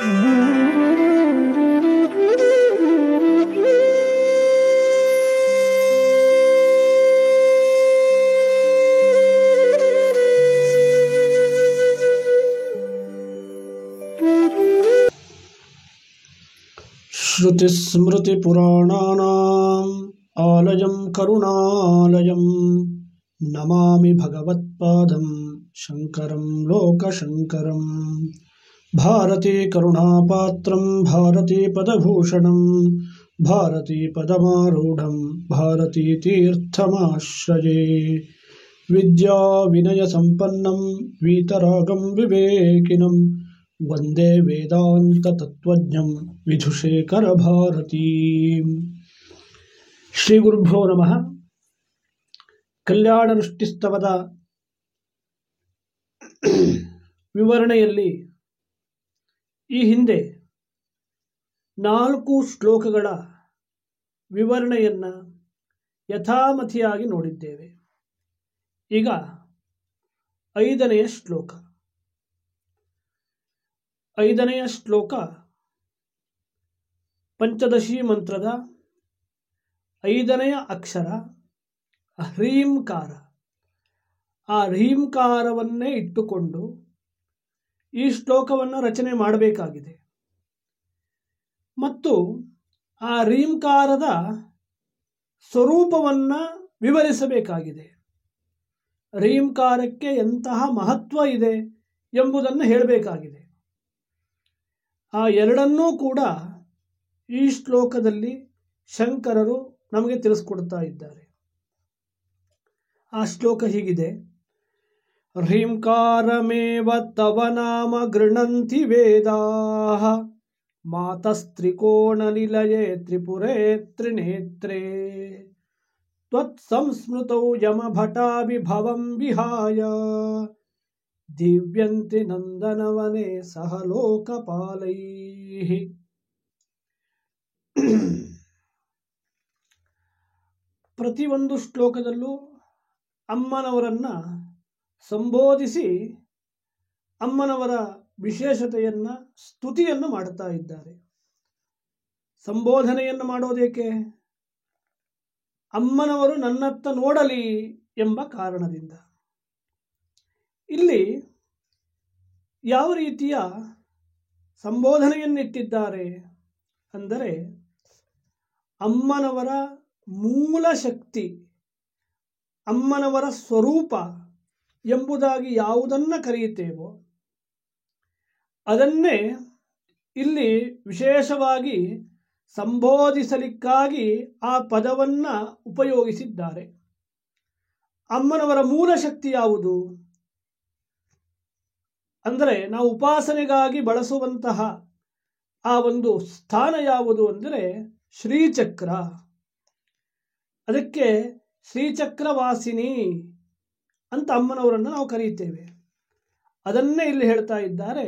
श्रुतिस्मृतिपुराणानाम् आलयं करुणालयं नमामि भगवत्पादं शङ्करं लोकशङ्करं। भारती करुणापात्रं भारती पदभूषणं भारती पदमारूढं भारती तीर्थमाश्रये। विद्या विनयसम्पन्नं वीतरागं विवेकिनं वंदे वेदांत तत्वज्ञं विधुशेखर भारती। ಶ್ರೀ ಗುರುಭ್ಯೋ ನಮಃ. ಕಲ್ಯಾಣ ವೃಷ್ಟಿಸ್ತವದ ವಿವರಣೆಯಲ್ಲಿ ಈ ಹಿಂದೆ 4 ಶ್ಲೋಕಗಳ ವಿವರಣೆಯನ್ನು ಯಥಾಮಥಿಯಾಗಿ ನೋಡಿದ್ದೇವೆ. ಈಗ 5ನೆಯ ಶ್ಲೋಕ. 5ನೆಯ ಶ್ಲೋಕ ಪಂಚದಶಿ ಮಂತ್ರದ 5ನೆಯ ಅಕ್ಷರ ಹ್ರೀಂಕಾರ. ಆ ಹ್ರೀಂಕಾರವನ್ನೇ ಇಟ್ಟುಕೊಂಡು ಈ ಶ್ಲೋಕವನ್ನು ರಚನೆ ಮಾಡಬೇಕಾಗಿದೆ ಮತ್ತು ಆ ಹ್ರೀಂಕಾರದ ಸ್ವರೂಪವನ್ನು ವಿವರಿಸಬೇಕಾಗಿದೆ. ಹ್ರೀಂಕಾರಕ್ಕೆ ಎಂತಹ ಮಹತ್ವ ಇದೆ ಎಂಬುದನ್ನು ಹೇಳಬೇಕಾಗಿದೆ. ಆ ಎರಡನ್ನೂ ಕೂಡ ಈ ಶ್ಲೋಕದಲ್ಲಿ ಶಂಕರರು ನಮಗೆ ತಿಳಿಸ್ಕೊಡ್ತಾ ಇದ್ದಾರೆ. ಆ ಶ್ಲೋಕ ಹೀಗಿದೆ: ಹ್ರೀಂಕಾರಮೇವ ತವ ನಾಮ ಗೃಣಂತಿ ವೇದಾಃ ಮಾತಸ್ತ್ರಿಕೋಣನಿಲಯೇ ತ್ರಿಪುರೇ ತ್ರಿನೇತ್ರೇ ತ್ವತ್ಸಂಸ್ಮೃತೌ ಯಮಭಟಾಭಿಭವಂ ವಿಹಾಯ ದಿವ್ಯಂತಿ ನಂದನವನೇ ಸಹ ಲೋಕಪಾಲೈಃ. ಪ್ರತಿಯೊಂದು ಶ್ಲೋಕದಲ್ಲೂ ಅಮ್ಮನವರನ್ನ ಸಂಬೋಧಿಸಿ ಅಮ್ಮನವರ ವಿಶೇಷತೆಯನ್ನು ಸ್ತುತಿಯನ್ನು ಮಾಡುತ್ತಾ ಇದ್ದಾರೆ. ಸಂಬೋಧನೆಯನ್ನು ಮಾಡೋದೇಕೆ? ಅಮ್ಮನವರು ನನ್ನತ್ತ ನೋಡಲಿ ಎಂಬ ಕಾರಣದಿಂದ. ಇಲ್ಲಿ ಯಾವ ರೀತಿಯ ಸಂಬೋಧನೆಯನ್ನಿಟ್ಟಿದ್ದಾರೆ ಅಂದರೆ, ಅಮ್ಮನವರ ಮೂಲ ಶಕ್ತಿ, ಅಮ್ಮನವರ ಸ್ವರೂಪ ಎಂಬುದಾಗಿ ಯಾವುದನ್ನು ಕರೆಯುತ್ತೇವೋ ಅದನ್ನೇ ಇಲ್ಲಿ ವಿಶೇಷವಾಗಿ ಸಂಬೋಧಿಸಲಿಕ್ಕಾಗಿ ಆ ಪದವನ್ನು ಉಪಯೋಗಿಸಿದ್ದಾರೆ. ಅಮ್ಮನವರ ಮೂಲ ಶಕ್ತಿ ಯಾವುದು ಅಂದರೆ, ನಾವು ಉಪಾಸನೆಗಾಗಿ ಬಳಸುವಂತಹ ಆ ಒಂದು ಸ್ಥಾನ ಯಾವುದು ಅಂದರೆ ಶ್ರೀಚಕ್ರ. ಅದಕ್ಕೆ ಶ್ರೀಚಕ್ರವಾಸಿನಿ ಅಂತ ಅಮ್ಮನವರನ್ನು ನಾವು ಕರೆಯುತ್ತೇವೆ. ಅದನ್ನೇ ಇಲ್ಲಿ ಹೇಳ್ತಾ ಇದ್ದಾರೆ,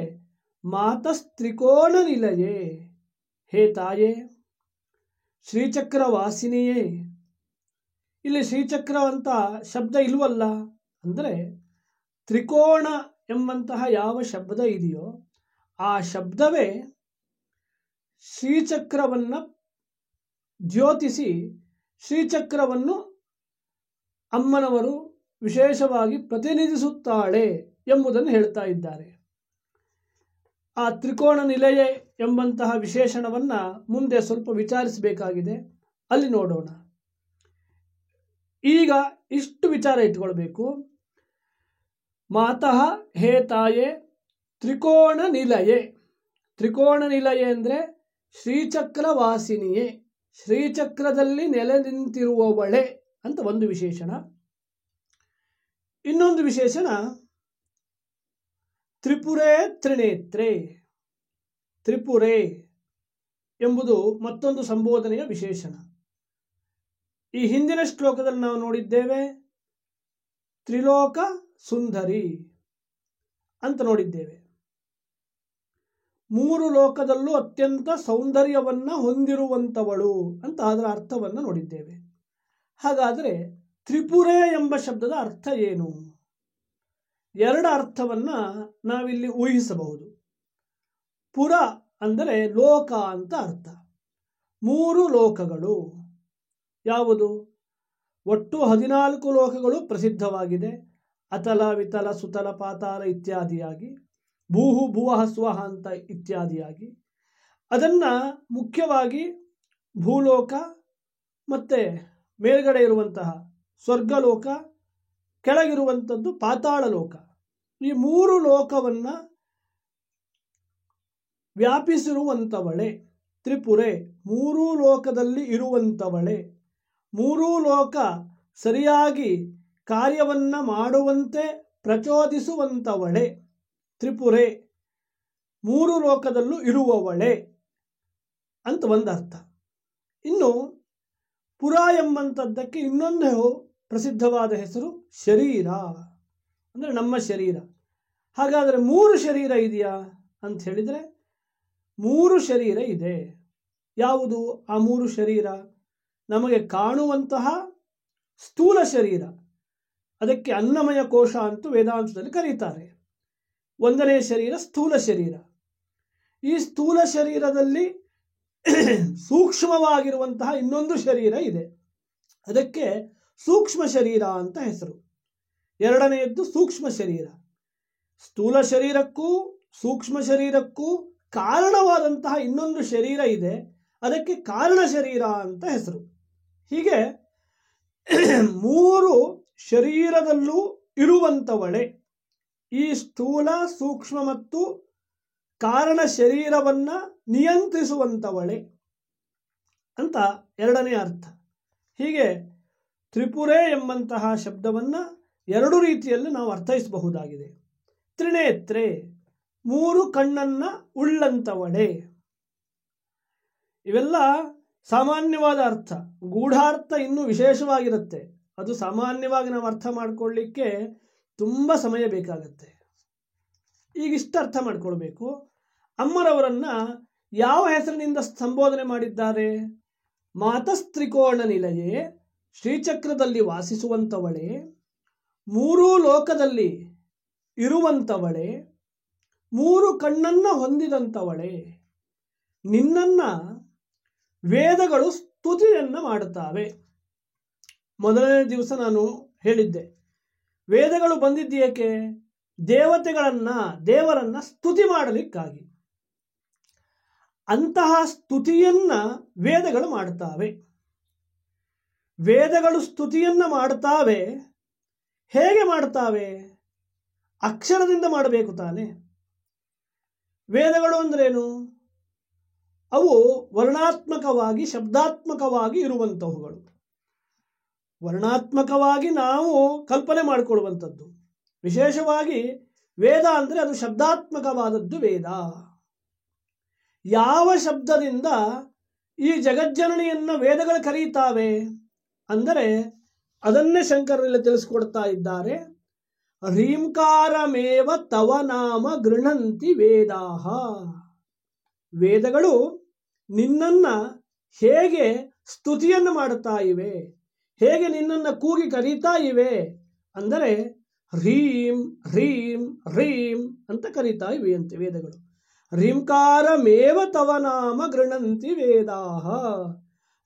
ಮಾತಸ್ತ್ರಿಕೋಣ ನಿಲಯೇ, ಹೇ ತಾಯೇ ಶ್ರೀಚಕ್ರವಾಸಿನಿಯೇ. ಇಲ್ಲಿ ಶ್ರೀಚಕ್ರ ಅಂತ ಶಬ್ದ ಇಲ್ವಲ್ಲ ಅಂದರೆ, ತ್ರಿಕೋಣ ಎಂಬಂತಹ ಯಾವ ಶಬ್ದ ಇದೆಯೋ ಆ ಶಬ್ದವೇ ಶ್ರೀಚಕ್ರವನ್ನು ದ್ಯೋತಿಸಿ ಶ್ರೀಚಕ್ರವನ್ನು ಅಮ್ಮನವರು ವಿಶೇಷವಾಗಿ ಪ್ರತಿನಿಧಿಸುತ್ತಾಳೆ ಎಂಬುದನ್ನು ಹೇಳ್ತಾ ಇದ್ದಾರೆ. ಆ ತ್ರಿಕೋಣ ನಿಲಯ ಎಂಬಂತಹ ವಿಶೇಷಣವನ್ನು ಮುಂದೆ ಸ್ವಲ್ಪ ವಿಚಾರಿಸಬೇಕಾಗಿದೆ, ಅಲ್ಲಿ ನೋಡೋಣ. ಈಗ ಇಷ್ಟು ವಿಚಾರ ಇಟ್ಕೊಳ್ಬೇಕು. ಮಾತಃ ಹೇ ತಾಯೇ ತ್ರಿಕೋಣ ನಿಲಯೇ. ತ್ರಿಕೋಣ ನಿಲಯೇ ಅಂದರೆ ಶ್ರೀಚಕ್ರವಾಸಿನಿಯೇ, ಶ್ರೀಚಕ್ರದಲ್ಲಿ ನೆಲೆ ನಿಂತಿರುವವಳೆ ಅಂತ ಒಂದು ವಿಶೇಷಣ. ಇನ್ನೊಂದು ವಿಶೇಷಣ ತ್ರಿಪುರೇ ತ್ರಿನೇತ್ರೇ. ತ್ರಿಪುರೇ ಎಂಬುದು ಮತ್ತೊಂದು ಸಂಬೋಧನೆಯ ವಿಶೇಷಣ. ಈ ಹಿಂದಿನ ಶ್ಲೋಕದಲ್ಲಿ ನಾವು ನೋಡಿದ್ದೇವೆ ತ್ರಿಲೋಕ ಸುಂದರಿ ಅಂತ ನೋಡಿದ್ದೇವೆ. 3 ಲೋಕದಲ್ಲೂ ಅತ್ಯಂತ ಸೌಂದರ್ಯವನ್ನು ಹೊಂದಿರುವಂಥವಳು ಅಂತ ಅದರ ಅರ್ಥವನ್ನು ನೋಡಿದ್ದೇವೆ. ಹಾಗಾದರೆ ತ್ರಿಪುರೇ ಎಂಬ ಶಬ್ದದ ಅರ್ಥ ಏನು? 2 ಅರ್ಥವನ್ನು ನಾವಿಲ್ಲಿ ಊಹಿಸಬಹುದು. ಪುರ ಅಂದರೆ ಲೋಕ ಅಂತ ಅರ್ಥ. 3 ಲೋಕಗಳು ಯಾವುದು? ಒಟ್ಟು 14 ಲೋಕಗಳು ಪ್ರಸಿದ್ಧವಾಗಿದೆ. ಅತಲ ವಿತಲ ಸುತಲ ಪಾತಾಳ ಇತ್ಯಾದಿಯಾಗಿ, ಭೂಹು ಭುವಃ ಸ್ವಹ ಅಂತ ಇತ್ಯಾದಿಯಾಗಿ. ಅದನ್ನು ಮುಖ್ಯವಾಗಿ ಭೂಲೋಕ ಮತ್ತು ಮೇಲ್ಗಡೆ ಇರುವಂತಹ ಸ್ವರ್ಗಲೋಕ, ಕೆಳಗಿರುವಂಥದ್ದು ಪಾತಾಳ ಲೋಕ, ಈ 3 ಲೋಕವನ್ನು ವ್ಯಾಪಿಸಿರುವಂಥವಳೆ ತ್ರಿಪುರೆ. 3 ಲೋಕದಲ್ಲಿ ಇರುವಂಥವಳೆ, 3 ಲೋಕ ಸರಿಯಾಗಿ ಕಾರ್ಯವನ್ನು ಮಾಡುವಂತೆ ಪ್ರಚೋದಿಸುವಂಥವಳೆ ತ್ರಿಪುರೆ. 3 ಲೋಕದಲ್ಲೂ ಇರುವವಳೆ ಅಂತ ಒಂದರ್ಥ. ಇನ್ನು ಪುರ ಎಂಬಂಥದ್ದಕ್ಕೆ ಇನ್ನೊಂದು ಪ್ರಸಿದ್ಧವಾದ ಹೆಸರು ಶರೀರ, ಅಂದರೆ ನಮ್ಮ ಶರೀರ. ಹಾಗಾದರೆ 3 ಶರೀರ ಇದೆಯಾ ಅಂತ ಹೇಳಿದರೆ 3 ಶರೀರ ಇದೆ. ಯಾವುದು ಆ 3 ಶರೀರ? ನಮಗೆ ಕಾಣುವಂತಹ ಸ್ಥೂಲ ಶರೀರ, ಅದಕ್ಕೆ ಅನ್ನಮಯ ಕೋಶ ಅಂತೂ ವೇದಾಂತದಲ್ಲಿ ಕರೀತಾರೆ. 1ನೇ ಶರೀರ ಸ್ಥೂಲ ಶರೀರ. ಈ ಸ್ಥೂಲ ಶರೀರದಲ್ಲಿ ಸೂಕ್ಷ್ಮವಾಗಿರುವಂತಹ ಇನ್ನೊಂದು ಶರೀರ ಇದೆ, ಅದಕ್ಕೆ ಸೂಕ್ಷ್ಮ ಶರೀರ ಅಂತ ಹೆಸರು. 2ನೇದ್ದು ಸೂಕ್ಷ್ಮ ಶರೀರ. ಸ್ಥೂಲ ಶರೀರಕ್ಕೂ ಸೂಕ್ಷ್ಮ ಶರೀರಕ್ಕೂ ಕಾರಣವಾದಂತಹ ಇನ್ನೊಂದು ಶರೀರ ಇದೆ, ಅದಕ್ಕೆ ಕಾರಣ ಶರೀರ ಅಂತ ಹೆಸರು. ಹೀಗೆ 3 ಶರೀರದಲ್ಲೂ ಇರುವಂಥವಳೆ ಈ ಸ್ಥೂಲ, ಸೂಕ್ಷ್ಮ ಮತ್ತು ಕಾರಣ ಶರೀರವನ್ನು ನಿಯಂತ್ರಿಸುವಂಥವಳೆ ಅಂತ 2ನೇ ಅರ್ಥ. ಹೀಗೆ ತ್ರಿಪುರೆ ಎಂಬಂತಹ ಶಬ್ದವನ್ನು 2 ರೀತಿಯಲ್ಲಿ ನಾವು ಅರ್ಥೈಸಬಹುದಾಗಿದೆ. ತ್ರಿನೇತ್ರೆ, 3 ಕಣ್ಣನ್ನು ಉಳ್ಳಂಥವಳೆ. ಇವೆಲ್ಲ ಸಾಮಾನ್ಯವಾದ ಅರ್ಥ. ಗೂಢಾರ್ಥ ಇನ್ನೂ ವಿಶೇಷವಾಗಿರುತ್ತೆ. ಅದು ಸಾಮಾನ್ಯವಾಗಿ ನಾವು ಅರ್ಥ ಮಾಡಿಕೊಳ್ಳಿಕ್ಕೆ ತುಂಬ ಸಮಯ ಬೇಕಾಗತ್ತೆ. ಈಗಿಷ್ಟು ಅರ್ಥ ಮಾಡ್ಕೊಳ್ಬೇಕು. ಅಮ್ಮರವರನ್ನು ಯಾವ ಹೆಸರಿನಿಂದ ಸಂಬೋಧನೆ ಮಾಡಿದ್ದಾರೆ? ಮಾತಸ್ತ್ರಿಕೋಣ ನಿಲಯೇ, ಶ್ರೀಚಕ್ರದಲ್ಲಿ ವಾಸಿಸುವಂಥವಳೆ, 3 ಲೋಕದಲ್ಲಿ ಇರುವಂಥವಳೆ, 3 ಕಣ್ಣನ್ನು ಹೊಂದಿದಂಥವಳೆ. ನಿನ್ನನ್ನು ವೇದಗಳು ಸ್ತುತಿಯನ್ನು ಮಾಡುತ್ತವೆ. ಮೊದಲನೇ ದಿವಸ ನಾನು ಹೇಳಿದ್ದೆ, ವೇದಗಳು ಬಂದಿದ್ದೇಕೆ? ದೇವರನ್ನ ಸ್ತುತಿ ಮಾಡಲಿಕ್ಕಾಗಿ. ಅಂತಹ ಸ್ತುತಿಯನ್ನ ವೇದಗಳು ಮಾಡುತ್ತವೆ. ವೇದಗಳು ಸ್ತುತಿಯನ್ನ ಮಾಡುತ್ತವೆ. ಹೇಗೆ ಮಾಡುತ್ತವೆ? ಅಕ್ಷರದಿಂದ ಮಾಡಬೇಕು ತಾನೆ. ವೇದಗಳು ಅಂದ್ರೇನು? ಅವು ವರ್ಣಾತ್ಮಕವಾಗಿ, ಶಬ್ದಾತ್ಮಕವಾಗಿ ಇರುವಂತಹವುಗಳು. ವರ್ಣಾತ್ಮಕವಾಗಿ ನಾವು ಕಲ್ಪನೆ ಮಾಡಿಕೊಳ್ಳುವಂಥದ್ದು. ವಿಶೇಷವಾಗಿ ವೇದ ಅಂದರೆ ಅದು ಶಬ್ದಾತ್ಮಕವಾದದ್ದು ವೇದ. ಯಾವ ಶಬ್ದದಿಂದ ಈ ಜಗಜ್ಜನನಿಯನ್ನು ವೇದಗಳು ಕರೀತಾವೆ ಅಂದರೆ ಅದನ್ನೇ ಶಂಕರರಲ್ಲಿ ತಿಳಿಸ್ಕೊಡ್ತಾ ಇದ್ದಾರೆ. ರೀಂಕಾರಮೇವ ತವ ನಾಮ ಗೃಣಂತಿ ವೇದಾಹ. ವೇದಗಳು ನಿನ್ನನ್ನ ಹೇಗೆ ಸ್ತುತಿಯನ್ನು ಮಾಡುತ್ತಾ ಇವೆ, ಹೇಗೆ ನಿನ್ನನ್ನು ಕೂಗಿ ಕರೀತಾ ಇವೆ ಅಂದರೆ ಹ್ರೀಂ ಹ್ರೀಂ ಹ್ರೀಂ ಅಂತ ಕರೀತಾ ಇವೆ ಅಂತೆ ವೇದಗಳು. ರೀಂಕಾರಮೇವ ತವ ನಾಮ ಗೃಣಂತಿ ವೇದಾಹ.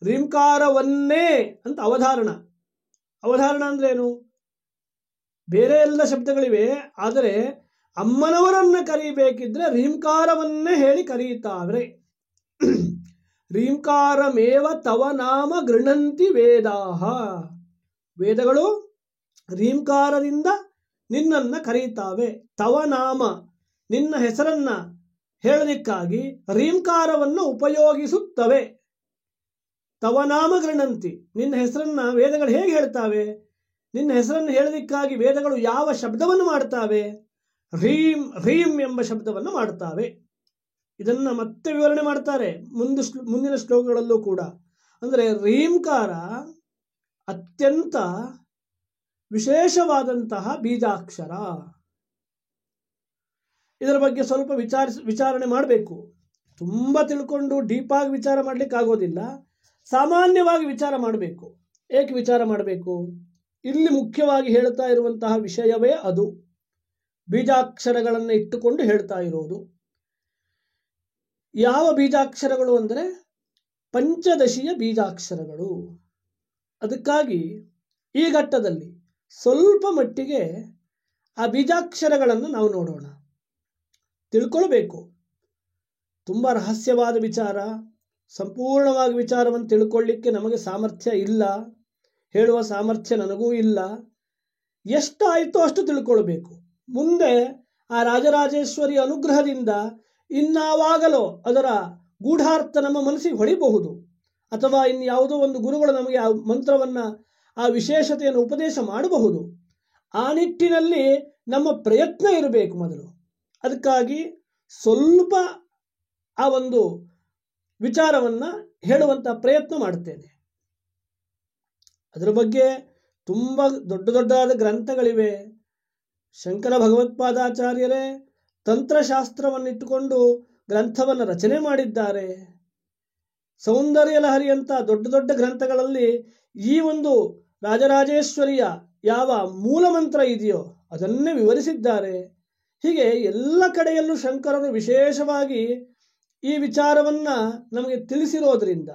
ರೀಂಕಾರವನ್ನೇ ಅಂತ ಅವಧಾರಣ. ಅವಧಾರಣ ಅಂದ್ರೇನು? ಬೇರೆ ಎಲ್ಲ ಶಬ್ದಗಳಿವೆ, ಆದರೆ ಅಮ್ಮನವರನ್ನು ಕರೀಬೇಕಿದ್ರೆ ರೀಂಕಾರವನ್ನೇ ಹೇಳಿ ಕರೀತಾವ್ರೆ. ರೀಂಕಾರಮೇವ ತವ ನಾಮ ಗೃಣಂತಿ ವೇದಾಹ. ವೇದಗಳು ರೀಂಕಾರದಿಂದ ನಿನ್ನನ್ನು ಕರೀತಾವೆ. ತವ ನಾಮ, ನಿನ್ನ ಹೆಸರನ್ನ ಹೇಳಲಿಕ್ಕಾಗಿ ರೀಂಕಾರವನ್ನು ಉಪಯೋಗಿಸುತ್ತವೆ. ತವ ನಾಮ ಗೃಣಂತಿ, ನಿನ್ನ ಹೆಸರನ್ನ ವೇದಗಳು ಹೇಗೆ ಹೇಳ್ತಾವೆ? ನಿನ್ನ ಹೆಸರನ್ನು ಹೇಳಲಿಕ್ಕಾಗಿ ವೇದಗಳು ಯಾವ ಶಬ್ದವನ್ನು ಮಾಡ್ತಾವೆ? ಹ್ರೀಂ ಹ್ರೀಂ ಎಂಬ ಶಬ್ದವನ್ನು ಮಾಡ್ತಾವೆ. ಇದನ್ನು ಮತ್ತೆ ವಿವರಣೆ ಮಾಡ್ತಾರೆ ಮುಂದಿನ ಶ್ಲೋಕಗಳಲ್ಲೂ ಕೂಡ. ಅಂದರೆ ರೀಂಕಾರ ಅತ್ಯಂತ ವಿಶೇಷವಾದಂತಹ ಬೀಜಾಕ್ಷರ. ಇದರ ಬಗ್ಗೆ ಸ್ವಲ್ಪ ವಿಚಾರಣೆ ಮಾಡಬೇಕು. ತುಂಬ ತಿಳ್ಕೊಂಡು ಡೀಪಾಗಿ ವಿಚಾರ ಮಾಡಲಿಕ್ಕೆ ಆಗೋದಿಲ್ಲ. ಸಾಮಾನ್ಯವಾಗಿ ವಿಚಾರ ಮಾಡಬೇಕು. ಏಕೆ ವಿಚಾರ ಮಾಡಬೇಕು? ಇಲ್ಲಿ ಮುಖ್ಯವಾಗಿ ಹೇಳ್ತಾ ಇರುವಂತಹ ವಿಷಯವೇ ಅದು. ಬೀಜಾಕ್ಷರಗಳನ್ನು ಇಟ್ಟುಕೊಂಡು ಹೇಳ್ತಾ ಇರೋದು. ಯಾವ ಬೀಜಾಕ್ಷರಗಳು ಅಂದರೆ ಪಂಚದಶಿಯ ಬೀಜಾಕ್ಷರಗಳು. ಅದಕ್ಕಾಗಿ ಈ ಘಟ್ಟದಲ್ಲಿ ಸ್ವಲ್ಪ ಮಟ್ಟಿಗೆ ಆ ಬೀಜಾಕ್ಷರಗಳನ್ನು ನಾವು ನೋಡೋಣ, ತಿಳ್ಕೊಳ್ಬೇಕು. ತುಂಬ ರಹಸ್ಯವಾದ ವಿಚಾರ, ಸಂಪೂರ್ಣವಾಗಿ ವಿಚಾರವನ್ನು ತಿಳ್ಕೊಳ್ಳಿಕ್ಕೆ ನಮಗೆ ಸಾಮರ್ಥ್ಯ ಇಲ್ಲ, ಹೇಳುವ ಸಾಮರ್ಥ್ಯ ನನಗೂ ಇಲ್ಲ. ಎಷ್ಟಾಯಿತೋ ಅಷ್ಟು ತಿಳ್ಕೊಳ್ಬೇಕು. ಮುಂದೆ ಆ ರಾಜರಾಜೇಶ್ವರಿ ಅನುಗ್ರಹದಿಂದ ಇನ್ನಾವಾಗಲೋ ಅದರ ಗೂಢಾರ್ಥ ನಮ್ಮ ಮನಸ್ಸಿಗೆ ಹೊಳಿಬಹುದು, ಅಥವಾ ಇನ್ಯಾವುದೋ ಒಂದು ಗುರುಗಳು ನಮಗೆ ಆ ಮಂತ್ರವನ್ನು, ಆ ವಿಶೇಷತೆಯನ್ನು ಉಪದೇಶ ಮಾಡಬಹುದು. ಆ ನಿಟ್ಟಿನಲ್ಲಿ ನಮ್ಮ ಪ್ರಯತ್ನ ಇರಬೇಕು ಮೊದಲು. ಅದಕ್ಕಾಗಿ ಸ್ವಲ್ಪ ಆ ಒಂದು ವಿಚಾರವನ್ನು ಹೇಳುವಂಥ ಪ್ರಯತ್ನ ಮಾಡುತ್ತೇನೆ. ಅದರ ಬಗ್ಗೆ ತುಂಬ ದೊಡ್ಡ ದೊಡ್ಡದಾದ ಗ್ರಂಥಗಳಿವೆ. ಶಂಕರ ಭಗವತ್ಪಾದಾಚಾರ್ಯರೇ ತಂತ್ರಶಾಸ್ತ್ರವನ್ನಿಟ್ಟುಕೊಂಡು ಗ್ರಂಥವನ್ನು ರಚನೆ ಮಾಡಿದ್ದಾರೆ. ಸೌಂದರ್ಯ ಲಹರಿ ಅಂತ ದೊಡ್ಡ ದೊಡ್ಡ ಗ್ರಂಥಗಳಲ್ಲಿ ಈ ಒಂದು ರಾಜರಾಜೇಶ್ವರಿಯ ಯಾವ ಮೂಲ ಮಂತ್ರ ಇದೆಯೋ ಅದನ್ನೇ ವಿವರಿಸಿದ್ದಾರೆ. ಹೀಗೆ ಎಲ್ಲ ಕಡೆಯಲ್ಲೂ ಶಂಕರರು ವಿಶೇಷವಾಗಿ ಈ ವಿಚಾರವನ್ನು ನಮಗೆ ತಿಳಿಸಿರೋದ್ರಿಂದ,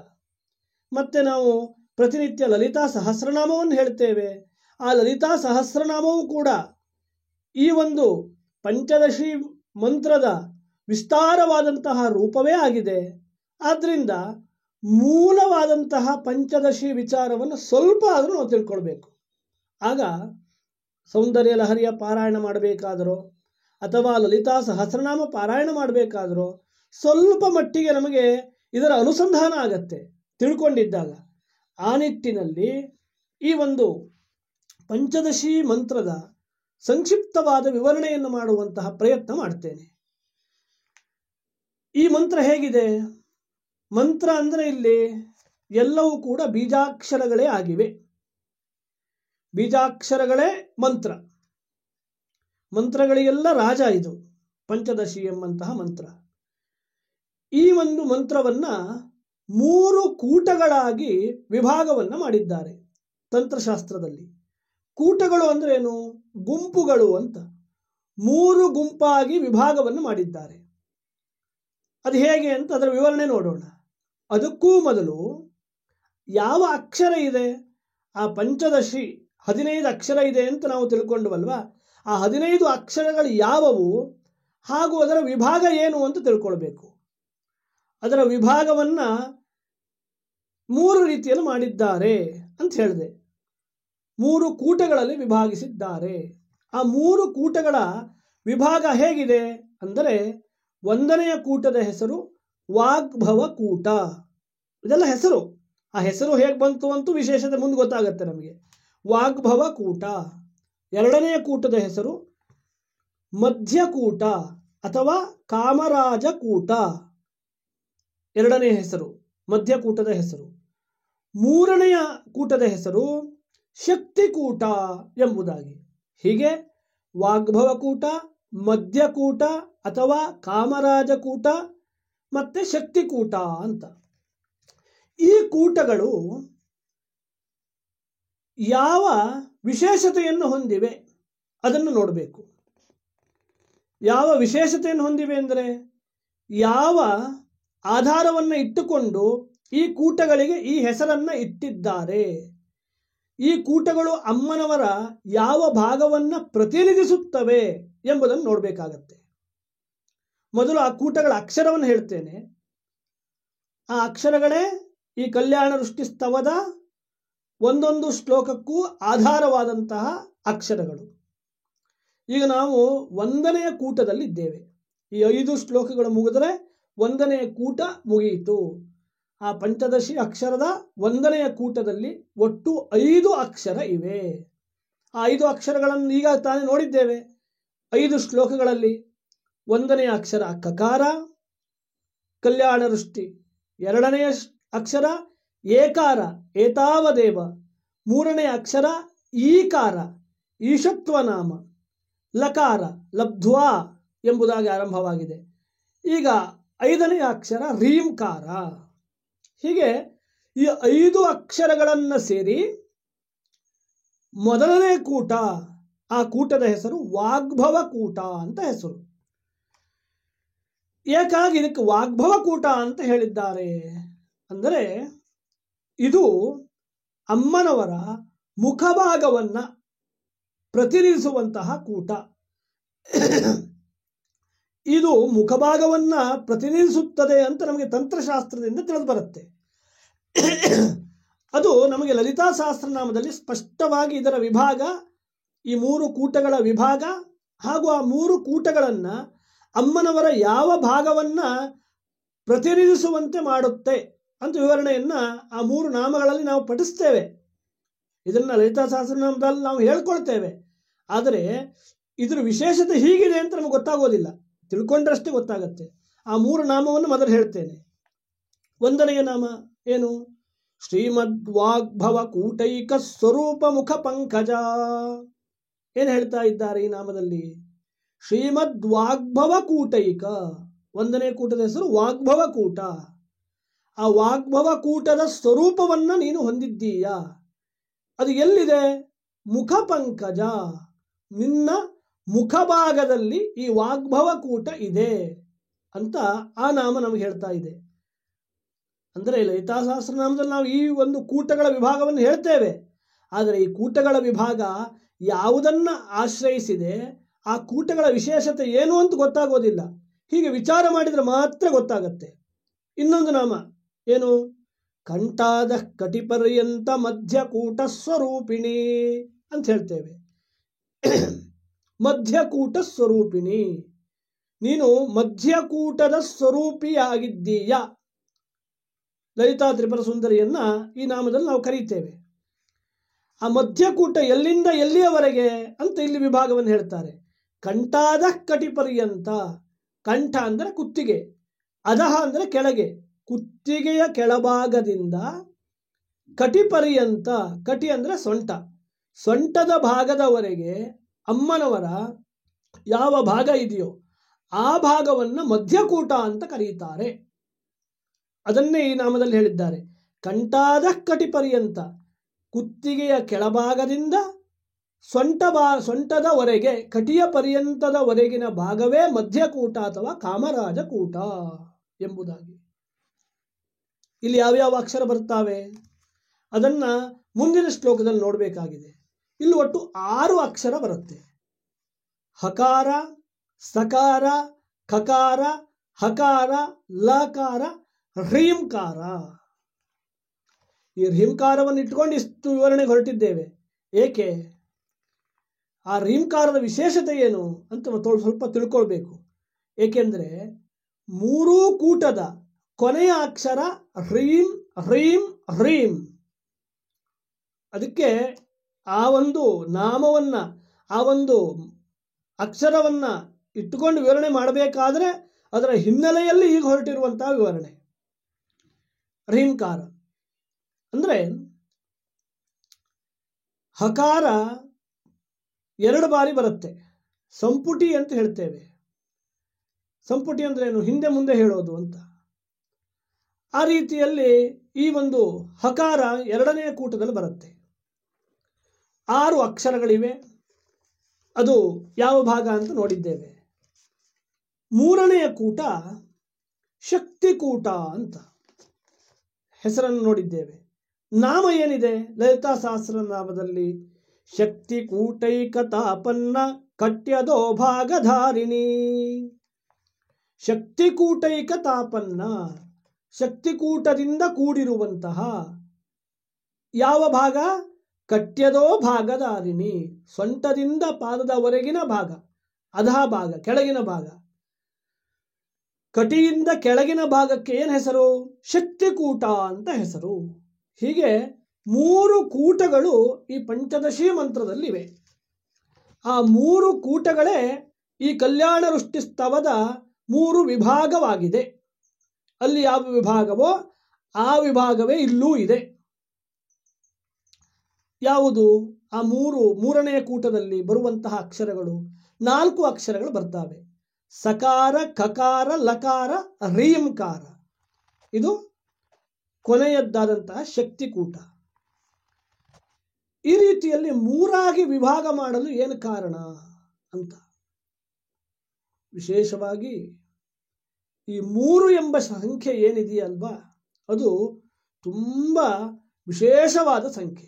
ಮತ್ತೆ ನಾವು ಪ್ರತಿನಿತ್ಯ ಲಲಿತಾ ಸಹಸ್ರನಾಮವನ್ನು ಹೇಳ್ತೇವೆ. ಆ ಲಲಿತಾ ಸಹಸ್ರನಾಮವೂ ಕೂಡ ಈ ಒಂದು ಪಂಚದಶಿ ಮಂತ್ರದ ವಿಸ್ತಾರವಾದಂತಹ ರೂಪವೇ ಆಗಿದೆ. ಆದ್ದರಿಂದ ಮೂಲವಾದಂತಹ ಪಂಚದಶಿ ವಿಚಾರವನ್ನು ಸ್ವಲ್ಪ ಆದರೂ ನಾವು ತಿಳ್ಕೊಳ್ಬೇಕು. ಆಗ ಸೌಂದರ್ಯ ಲಹರಿಯ ಪಾರಾಯಣ ಮಾಡಬೇಕಾದರೂ ಅಥವಾ ಲಲಿತಾ ಸಹಸ್ರನಾಮ ಪಾರಾಯಣ ಮಾಡಬೇಕಾದರೂ ಸ್ವಲ್ಪ ಮಟ್ಟಿಗೆ ನಮಗೆ ಇದರ ಅನುಸಂಧಾನ ಆಗತ್ತೆ ತಿಳ್ಕೊಂಡಿದ್ದಾಗ. ಆ ನಿಟ್ಟಿನಲ್ಲಿ ಈ ಒಂದು ಪಂಚದಶಿ ಮಂತ್ರದ ಸಂಕ್ಷಿಪ್ತವಾದ ವಿವರಣೆಯನ್ನು ಮಾಡುವಂತಹ ಪ್ರಯತ್ನ ಮಾಡ್ತೇನೆ. ಈ ಮಂತ್ರ ಹೇಗಿದೆ? ಮಂತ್ರ ಅಂದರೆ ಇಲ್ಲಿ ಎಲ್ಲವೂ ಕೂಡ ಬೀಜಾಕ್ಷರಗಳೇ ಆಗಿವೆ. ಬೀಜಾಕ್ಷರಗಳೇ ಮಂತ್ರ. ಮಂತ್ರಗಳಿಗೆಲ್ಲ ರಾಜ ಇದು ಪಂಚದಶಿ ಎಂಬಂತಹ ಮಂತ್ರ. ಈ ಒಂದು ಮಂತ್ರವನ್ನ 3 ಕೂಟಗಳಾಗಿ ವಿಭಾಗವನ್ನು ಮಾಡಿದ್ದಾರೆ ತಂತ್ರಶಾಸ್ತ್ರದಲ್ಲಿ. ಕೂಟಗಳು ಅಂದ್ರೆ ಏನು? ಗುಂಪುಗಳು ಅಂತ 3 ಗುಂಪಾಗಿ ವಿಭಾಗವನ್ನು ಮಾಡಿದ್ದಾರೆ. ಅದು ಹೇಗೆ ಅಂತ ಅದರ ವಿವರಣೆ ನೋಡೋಣ. ಅದಕ್ಕೂ ಮೊದಲು ಯಾವ ಅಕ್ಷರ ಇದೆ? ಆ ಪಂಚದಶಿ 15 ಅಕ್ಷರ ಇದೆ ಅಂತ ನಾವು ತಿಳ್ಕೊಂಡವಲ್ವಾ? ಆ 15 ಅಕ್ಷರಗಳು ಯಾವುವು ಹಾಗೂ ಅದರ ವಿಭಾಗ ಏನು ಅಂತ ತಿಳ್ಕೊಳ್ಬೇಕು. ಅದರ ವಿಭಾಗವನ್ನು 3 ರೀತಿಯಲ್ಲಿ ಮಾಡಿದ್ದಾರೆ ಅಂತ ಹೇಳಿದೆ. 3 ಕೂಟಗಳಲ್ಲಿ ವಿಭಾಗಿಸಿದ್ದಾರೆ. ಆ 3 ಕೂಟಗಳ ವಿಭಾಗ ಹೇಗಿದೆ ಅಂದರೆ, 1ನೆಯ ಕೂಟದ ಹೆಸರು ವಾಗ್ಭವ ಕೂಟ. ಇದೆಲ್ಲ ಹೆಸರು. ಆ ಹೆಸರು ಹೇಗೆ ಬಂತು ಅಂತೂ ವಿಶೇಷತೆ ಮುಂದೆ ಗೊತ್ತಾಗುತ್ತೆ ನಮಗೆ. ವಾಗ್ಭವ ಕೂಟ. 2ನೆಯ ಕೂಟದ ಹೆಸರು ಮಧ್ಯಕೂಟ ಅಥವಾ ಕಾಮರಾಜ ಕೂಟ. 2ನೇ ಹೆಸರು ಮಧ್ಯಕೂಟದ ಹೆಸರು. 3ನೆಯ ಕೂಟದ ಹೆಸರು ಶಕ್ತಿಕೂಟ ಎಂಬುದಾಗಿ. ಹೀಗೆ ವಾಗ್ಭವ ಕೂಟ, ಮಧ್ಯಕೂಟ ಅಥವಾ ಕಾಮರಾಜಕೂಟ ಮತ್ತೆ ಶಕ್ತಿಕೂಟ ಅಂತ. ಈ ಕೂಟಗಳು ಯಾವ ವಿಶೇಷತೆಯನ್ನು ಹೊಂದಿವೆ ಅದನ್ನು ನೋಡಬೇಕು. ಯಾವ ವಿಶೇಷತೆಯನ್ನು ಹೊಂದಿವೆ ಅಂದರೆ, ಯಾವ ಆಧಾರವನ್ನು ಇಟ್ಟುಕೊಂಡು ಈ ಕೂಟಗಳಿಗೆ ಈ ಹೆಸರನ್ನು ಇಟ್ಟಿದ್ದಾರೆ. ಈ ಕೂಟಗಳು ಅಮ್ಮನವರ ಯಾವ ಭಾಗವನ್ನು ಪ್ರತಿನಿಧಿಸುತ್ತವೆ ಎಂಬುದನ್ನು ನೋಡಬೇಕಾಗತ್ತೆ. ಮೊದಲು ಆ ಕೂಟಗಳ ಅಕ್ಷರವನ್ನು ಹೇಳ್ತೇನೆ. ಆ ಅಕ್ಷರಗಳೇ ಈ ಕಲ್ಯಾಣ ವೃಷ್ಟಿ ಸ್ತವದ ಒಂದೊಂದು ಶ್ಲೋಕಕ್ಕೂ ಆಧಾರವಾದಂತಹ ಅಕ್ಷರಗಳು. ಈಗ ನಾವು 1ನೆಯ ಕೂಟದಲ್ಲಿ ಇದ್ದೇವೆ. ಈ 5 ಶ್ಲೋಕಗಳು ಮುಗಿದರೆ 1ನೆಯ ಕೂಟ ಮುಗಿಯಿತು. ಆ ಪಂಚದಶಿ ಅಕ್ಷರದ 1ನೆಯ ಕೂಟದಲ್ಲಿ ಒಟ್ಟು 5 ಅಕ್ಷರ ಇವೆ. ಆ 5 ಅಕ್ಷರಗಳನ್ನು ಈಗ ತಾನೇ ನೋಡಿದ್ದೇವೆ. 5 ಶ್ಲೋಕಗಳಲ್ಲಿ 1ನೆಯ ಅಕ್ಷರ ಕಕಾರ, ಕಲ್ಯಾಣ ವೃಷ್ಟಿ. 2ನೆಯ ಅಕ್ಷರ ಏಕಾರ, ಏತಾವದೇವ. 3ನೇ ಅಕ್ಷರ ಈಕಾರ, ಈಶತ್ವನಾಮ. ಲಕಾರ, ಲಬ್ಧ್ವಾ ಎಂಬುದಾಗಿ ಆರಂಭವಾಗಿದೆ. ಈಗ 5ನೆಯ ಅಕ್ಷರ ರೀಂಕಾರ. ಹೀಗೆ ಈ 5 ಅಕ್ಷರಗಳನ್ನು ಸೇರಿ ಮೊದಲನೇ ಕೂಟ, ಆ ಕೂಟದ ಹೆಸರು ವಾಗ್ಭವ ಕೂಟ ಅಂತ ಹೆಸರು. ಏಕಾಗಿ ಇದಕ್ಕೆ ವಾಗ್ಭವ ಕೂಟ ಅಂತ ಹೇಳಿದ್ದಾರೆ. ಅಂದರೆ ಇದು ಅಮ್ಮನವರ ಮುಖಭಾಗವನ್ನ ಪ್ರತಿನಿಧಿಸುವಂತಹ ಕೂಟ. ಇದು ಮುಖಭಾಗವನ್ನ ಪ್ರತಿನಿಧಿಸುತ್ತದೆ ಅಂತ ನಮಗೆ ತಂತ್ರಶಾಸ್ತ್ರದಿಂದ ತಿಳಿದು ಬರುತ್ತೆ. ಅದು ನಮಗೆ ಲಲಿತಾ ಸಹಸ್ರನಾಮದಲ್ಲಿ ಸ್ಪಷ್ಟವಾಗಿ ಇದರ ವಿಭಾಗ, ಈ 3 ಕೂಟಗಳ ವಿಭಾಗ ಹಾಗೂ ಆ 3 ಕೂಟಗಳನ್ನ ಅಮ್ಮನವರ ಯಾವ ಭಾಗವನ್ನ ಪ್ರತಿನಿಧಿಸುವಂತೆ ಮಾಡುತ್ತೆ ಅಂತ ವಿವರಣೆಯನ್ನ ಆ 3 ನಾಮಗಳಲ್ಲಿ ನಾವು ಪಠಿಸ್ತೇವೆ. ಇದನ್ನ ಲಲಿತಾ ಸಹಸ್ರನಾಮದಲ್ಲಿ ನಾವು ಹೇಳ್ಕೊಳ್ತೇವೆ. ಆದರೆ ಇದರ ವಿಶೇಷತೆ ಹೀಗಿದೆ ಅಂತ ನಮಗೆ ಗೊತ್ತಾಗೋದಿಲ್ಲ, ತಿಳ್ಕೊಂಡ್ರಷ್ಟೇ ಗೊತ್ತಾಗತ್ತೆ. ಆ 3 ನಾಮವನ್ನು ಮೊದಲು ಹೇಳ್ತೇನೆ. 1ನೆಯ ನಾಮ ಏನು? ಶ್ರೀಮದ್ ವಾಗ್ಭವ ಕೂಟೈಕ ಸ್ವರೂಪ ಮುಖ ಪಂಕಜ. ಏನು ಹೇಳ್ತಾ ಇದ್ದಾರೆ ಈ ನಾಮದಲ್ಲಿ? ಶ್ರೀಮದ್ ವಾಗ್ಭವ ಕೂಟೈಕ. 1ನೇ ಕೂಟದ ಹೆಸರು ವಾಗ್ಭವ ಕೂಟ. ಆ ವಾಗ್ಭವ ಕೂಟದ ಸ್ವರೂಪವನ್ನ ನೀನು ಹೊಂದಿದ್ದೀಯ. ಅದು ಎಲ್ಲಿದೆ? ಮುಖ ಪಂಕಜ. ನಿನ್ನ ಮುಖಭಾಗದಲ್ಲಿ ಈ ವಾಗ್ಭವ ಕೂಟ ಇದೆ ಅಂತ ಆ ನಾಮ ನಮಗೆ ಹೇಳ್ತಾ ಇದೆ. ಅಂದರೆ ಲಲಿತಾ ಸಹಸ್ರನಾಮದಲ್ಲಿ ನಾವು ಈ ಒಂದು ಕೂಟಗಳ ವಿಭಾಗವನ್ನು ಹೇಳ್ತೇವೆ. ಆದರೆ ಈ ಕೂಟಗಳ ವಿಭಾಗ ಯಾವುದನ್ನ ಆಶ್ರಯಿಸಿದೆ, ಆ ಕೂಟಗಳ ವಿಶೇಷತೆ ಏನು ಅಂತ ಗೊತ್ತಾಗೋದಿಲ್ಲ. ಹೀಗೆ ವಿಚಾರ ಮಾಡಿದರೆ ಮಾತ್ರ ಗೊತ್ತಾಗತ್ತೆ. ಇನ್ನೊಂದು ನಾಮ ಏನು? ಕಂಠಾದ ಕಟಿಪರ್ಯಂತ ಮಧ್ಯಕೂಟ ಸ್ವರೂಪಿಣಿ ಅಂತ ಹೇಳ್ತೇವೆ. ಮಧ್ಯಕೂಟ ಸ್ವರೂಪಿಣಿ, ನೀನು ಮಧ್ಯಕೂಟದ ಸ್ವರೂಪಿಯಾಗಿದ್ದೀಯ. ಲಲಿತಾ ತ್ರಿಪುರ ಸುಂದರಿಯನ್ನ ಈ ನಾಮದಲ್ಲಿ ನಾವು ಕರೀತೇವೆ. ಆ ಮಧ್ಯಕೂಟ ಎಲ್ಲಿಂದ ಎಲ್ಲಿಯವರೆಗೆ ಅಂತ ಇಲ್ಲಿ ವಿಭಾಗವನ್ನು ಹೇಳ್ತಾರೆ. ಕಂಠಾದ ಕಟಿಪರ್ಯಂತ. ಕಂಠ ಅಂದರೆ ಕುತ್ತಿಗೆ, ಅಧಃ ಅಂದರೆ ಕೆಳಗೆ, ಕುತ್ತಿಗೆಯ ಕೆಳಭಾಗದಿಂದ ಕಟಿಪರ್ಯಂತ. ಕಟಿ ಅಂದರೆ ಸೊಂಟ, ಸೊಂಟದ ಭಾಗದವರೆಗೆ ಅಮ್ಮನವರ ಯಾವ ಭಾಗ ಇದೆಯೋ ಆ ಭಾಗವನ್ನು ಮಧ್ಯಕೂಟ ಅಂತ ಕರೀತಾರೆ. ಅದನ್ನೇ ಈ ನಾಮದಲ್ಲಿ ಹೇಳಿದ್ದಾರೆ. ಕಂಠಾದ ಕಟಿಪರ್ಯಂತ, ಕುತ್ತಿಗೆಯ ಕೆಳಭಾಗದಿಂದ ಸೊಂಟದವರೆಗೆ, ಕಟಿಯ ಪರ್ಯಂತದವರೆಗಿನ ಭಾಗವೇ ಮಧ್ಯಕೂಟ ಅಥವಾ ಕಾಮರಾಜಕೂಟ ಎಂಬುದಾಗಿ. ಇಲ್ಲಿ ಯಾವ್ಯಾವ ಅಕ್ಷರ ಬರ್ತಾವೆ ಅದನ್ನ ಮುಂದಿನ ಶ್ಲೋಕದಲ್ಲಿ ನೋಡಬೇಕಾಗಿದೆ. ಇಲ್ಲಿ ಒಟ್ಟು 6 ಅಕ್ಷರ ಬರುತ್ತೆ. ಹಕಾರ, ಸಕಾರ, ಖಕಾರ, ಹಕಾರ, ಲಕಾರ, ಹ್ರೀಂಕಾರ. ಈ ಹ್ರೀಂಕಾರವನ್ನು ಇಟ್ಕೊಂಡು ಇಷ್ಟು ವಿವರಣೆಗೆ ಹೊರಟಿದ್ದೇವೆ. ಏಕೆ? ಆ ಹ್ರೀಂಕಾರದ ವಿಶೇಷತೆ ಏನು ಅಂತ ಸ್ವಲ್ಪ ತಿಳ್ಕೊಳ್ಬೇಕು. ಏಕೆಂದರೆ 3 ಕೂಟದ ಕೊನೆಯ ಅಕ್ಷರ ಹ್ರೀಂ ಹ್ರೀಂ ಹ್ರೀಂ. ಅದಕ್ಕೆ ಆ ಒಂದು ನಾಮವನ್ನ, ಆ ಒಂದು ಅಕ್ಷರವನ್ನ ಇಟ್ಟುಕೊಂಡು ವಿವರಣೆ ಮಾಡಬೇಕಾದ್ರೆ ಅದರ ಹಿನ್ನೆಲೆಯಲ್ಲಿ ಈಗ ಹೊರಟಿರುವಂತಹ ವಿವರಣೆ. ಹ್ರೀಂಕಾರ ಅಂದ್ರೆ ಹಕಾರ 2 ಬಾರಿ ಬರುತ್ತೆ. ಸಂಪುಟಿ ಅಂತ ಹೇಳ್ತೇವೆ. ಸಂಪುಟಿ ಅಂದ್ರೆ ಏನು? ಹಿಂದೆ ಮುಂದೆ ಹೇಳೋದು ಅಂತ. ಆ ರೀತಿಯಲ್ಲಿ ಈ ಒಂದು ಹಕಾರ 2ನೇ ಕೂಟದಲ್ಲಿ ಬರುತ್ತೆ. 6 ಅಕ್ಷರಗಳಿವೆ. ಅದು ಯಾವ ಭಾಗ ಅಂತ ನೋಡಿದ್ದೇವೆ. 3ನೆಯ ಕೂಟ ಶಕ್ತಿಕೂಟ ಅಂತ ಹೆಸರನ್ನು ನೋಡಿದ್ದೇವೆ. ನಾಮ ಏನಿದೆ ಲಲಿತಾ ಸಹಸ್ರನಾಮದಲ್ಲಿ? ಶಕ್ತಿಕೂಟೈಕ ತಾಪನ್ನ ಕಟ್ಯದೋ ಭಾಗಧಾರಿಣಿ. ಶಕ್ತಿಕೂಟೈಕ ತಾಪನ್ನ, ಶಕ್ತಿಕೂಟದಿಂದ ಕೂಡಿರುವಂತಹ ಯಾವ ಭಾಗ? ಕಟ್ಯದೋ ಭಾಗಧಾರಿಣಿ, ಸೊಂಟದಿಂದ ಪಾದದವರೆಗಿನ ಭಾಗ, ಅಧಃ ಭಾಗ, ಕೆಳಗಿನ ಭಾಗ. ಕಟಿಯಿಂದ ಕೆಳಗಿನ ಭಾಗಕ್ಕೆ ಏನು ಹೆಸರು? ಶಕ್ತಿಕೂಟ ಅಂತ ಹೆಸರು. ಹೀಗೆ 3 ಕೂಟಗಳು ಈ ಪಂಚದಶಿ ಮಂತ್ರದಲ್ಲಿವೆ. ಆ 3 ಕೂಟಗಳೇ ಈ ಕಲ್ಯಾಣ ವೃಷ್ಟಿ ಸ್ತವದ 3 ವಿಭಾಗವಾಗಿದೆ. ಅಲ್ಲಿ ಯಾವ ವಿಭಾಗವೋ ಆ ವಿಭಾಗವೇ ಇಲ್ಲೂ ಇದೆ. ಯಾವುದು? ಆ 3ನೇ ಕೂಟದಲ್ಲಿ ಬರುವಂತಹ ಅಕ್ಷರಗಳು 4 ಅಕ್ಷರಗಳು ಬರ್ತವೆ. ಸಕಾರ, ಖಕಾರ, ಲಕಾರ, ಹ್ರೀಂಕಾರ. ಇದು ಕೊನೆಯದ್ದಾದಂತಹ ಶಕ್ತಿಕೂಟ. ಈ ರೀತಿಯಲ್ಲಿ 3ಆಗಿ ವಿಭಾಗ ಮಾಡಲು ಏನು ಕಾರಣ ಅಂತ ವಿಶೇಷವಾಗಿ ಈ 3 ಎಂಬ ಸಂಖ್ಯೆ ಏನಿದೆಯಲ್ವಾ ಅದು ತುಂಬ ವಿಶೇಷವಾದ ಸಂಖ್ಯೆ.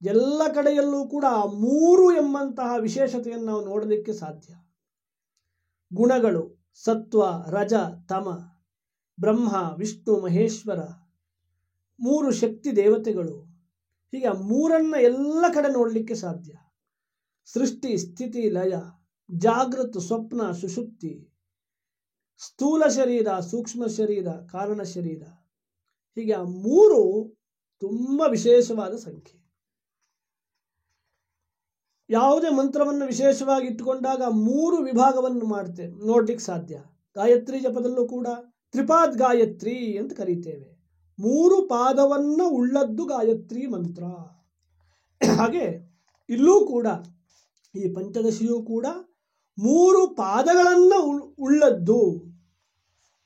ಎಲ್ಲ ಕಡೆಯಲ್ಲೂ ಕೂಡ 3 ಎಂಬಂತಹ ವಿಶೇಷತೆಯನ್ನು ನಾವು ನೋಡಲಿಕ್ಕೆ ಸಾಧ್ಯ. ಗುಣಗಳು ಸತ್ವ, ರಜ, ತಮ, ಬ್ರಹ್ಮ, ವಿಷ್ಣು, ಮಹೇಶ್ವರ, 3 ಶಕ್ತಿ ದೇವತೆಗಳು, ಹೀಗೆ 3 ಎಲ್ಲ ಕಡೆ ನೋಡಲಿಕ್ಕೆ ಸಾಧ್ಯ. ಸೃಷ್ಟಿ, ಸ್ಥಿತಿ, ಲಯ, ಜಾಗೃತ, ಸ್ವಪ್ನ, ಸುಷುಪ್ತಿ, ಸ್ಥೂಲ ಶರೀರ, ಸೂಕ್ಷ್ಮ ಶರೀರ, ಕಾರಣ ಶರೀರ, ಹೀಗೆ 3 ತುಂಬ ವಿಶೇಷವಾದ ಸಂಖ್ಯೆ. ಯಾವುದೇ ಮಂತ್ರವನ್ನು ವಿಶೇಷವಾಗಿ ಇಟ್ಟುಕೊಂಡಾಗ 3 ವಿಭಾಗವನ್ನು ನೋಡ್ಲಿಕ್ಕೆ ಸಾಧ್ಯ. ಗಾಯತ್ರಿ ಜಪದಲ್ಲೂ ಕೂಡ ತ್ರಿಪಾದ್ ಗಾಯತ್ರಿ ಅಂತ ಕರೀತೇವೆ. 3 ಪಾದವನ್ನು ಉಳ್ಳದ್ದು ಗಾಯತ್ರಿ ಮಂತ್ರ. ಹಾಗೆ ಇಲ್ಲೂ ಕೂಡ ಈ ಪಂಚದಶಿಯೂ ಕೂಡ 3 ಪಾದಗಳನ್ನು ಉಳ್ಳದ್ದು.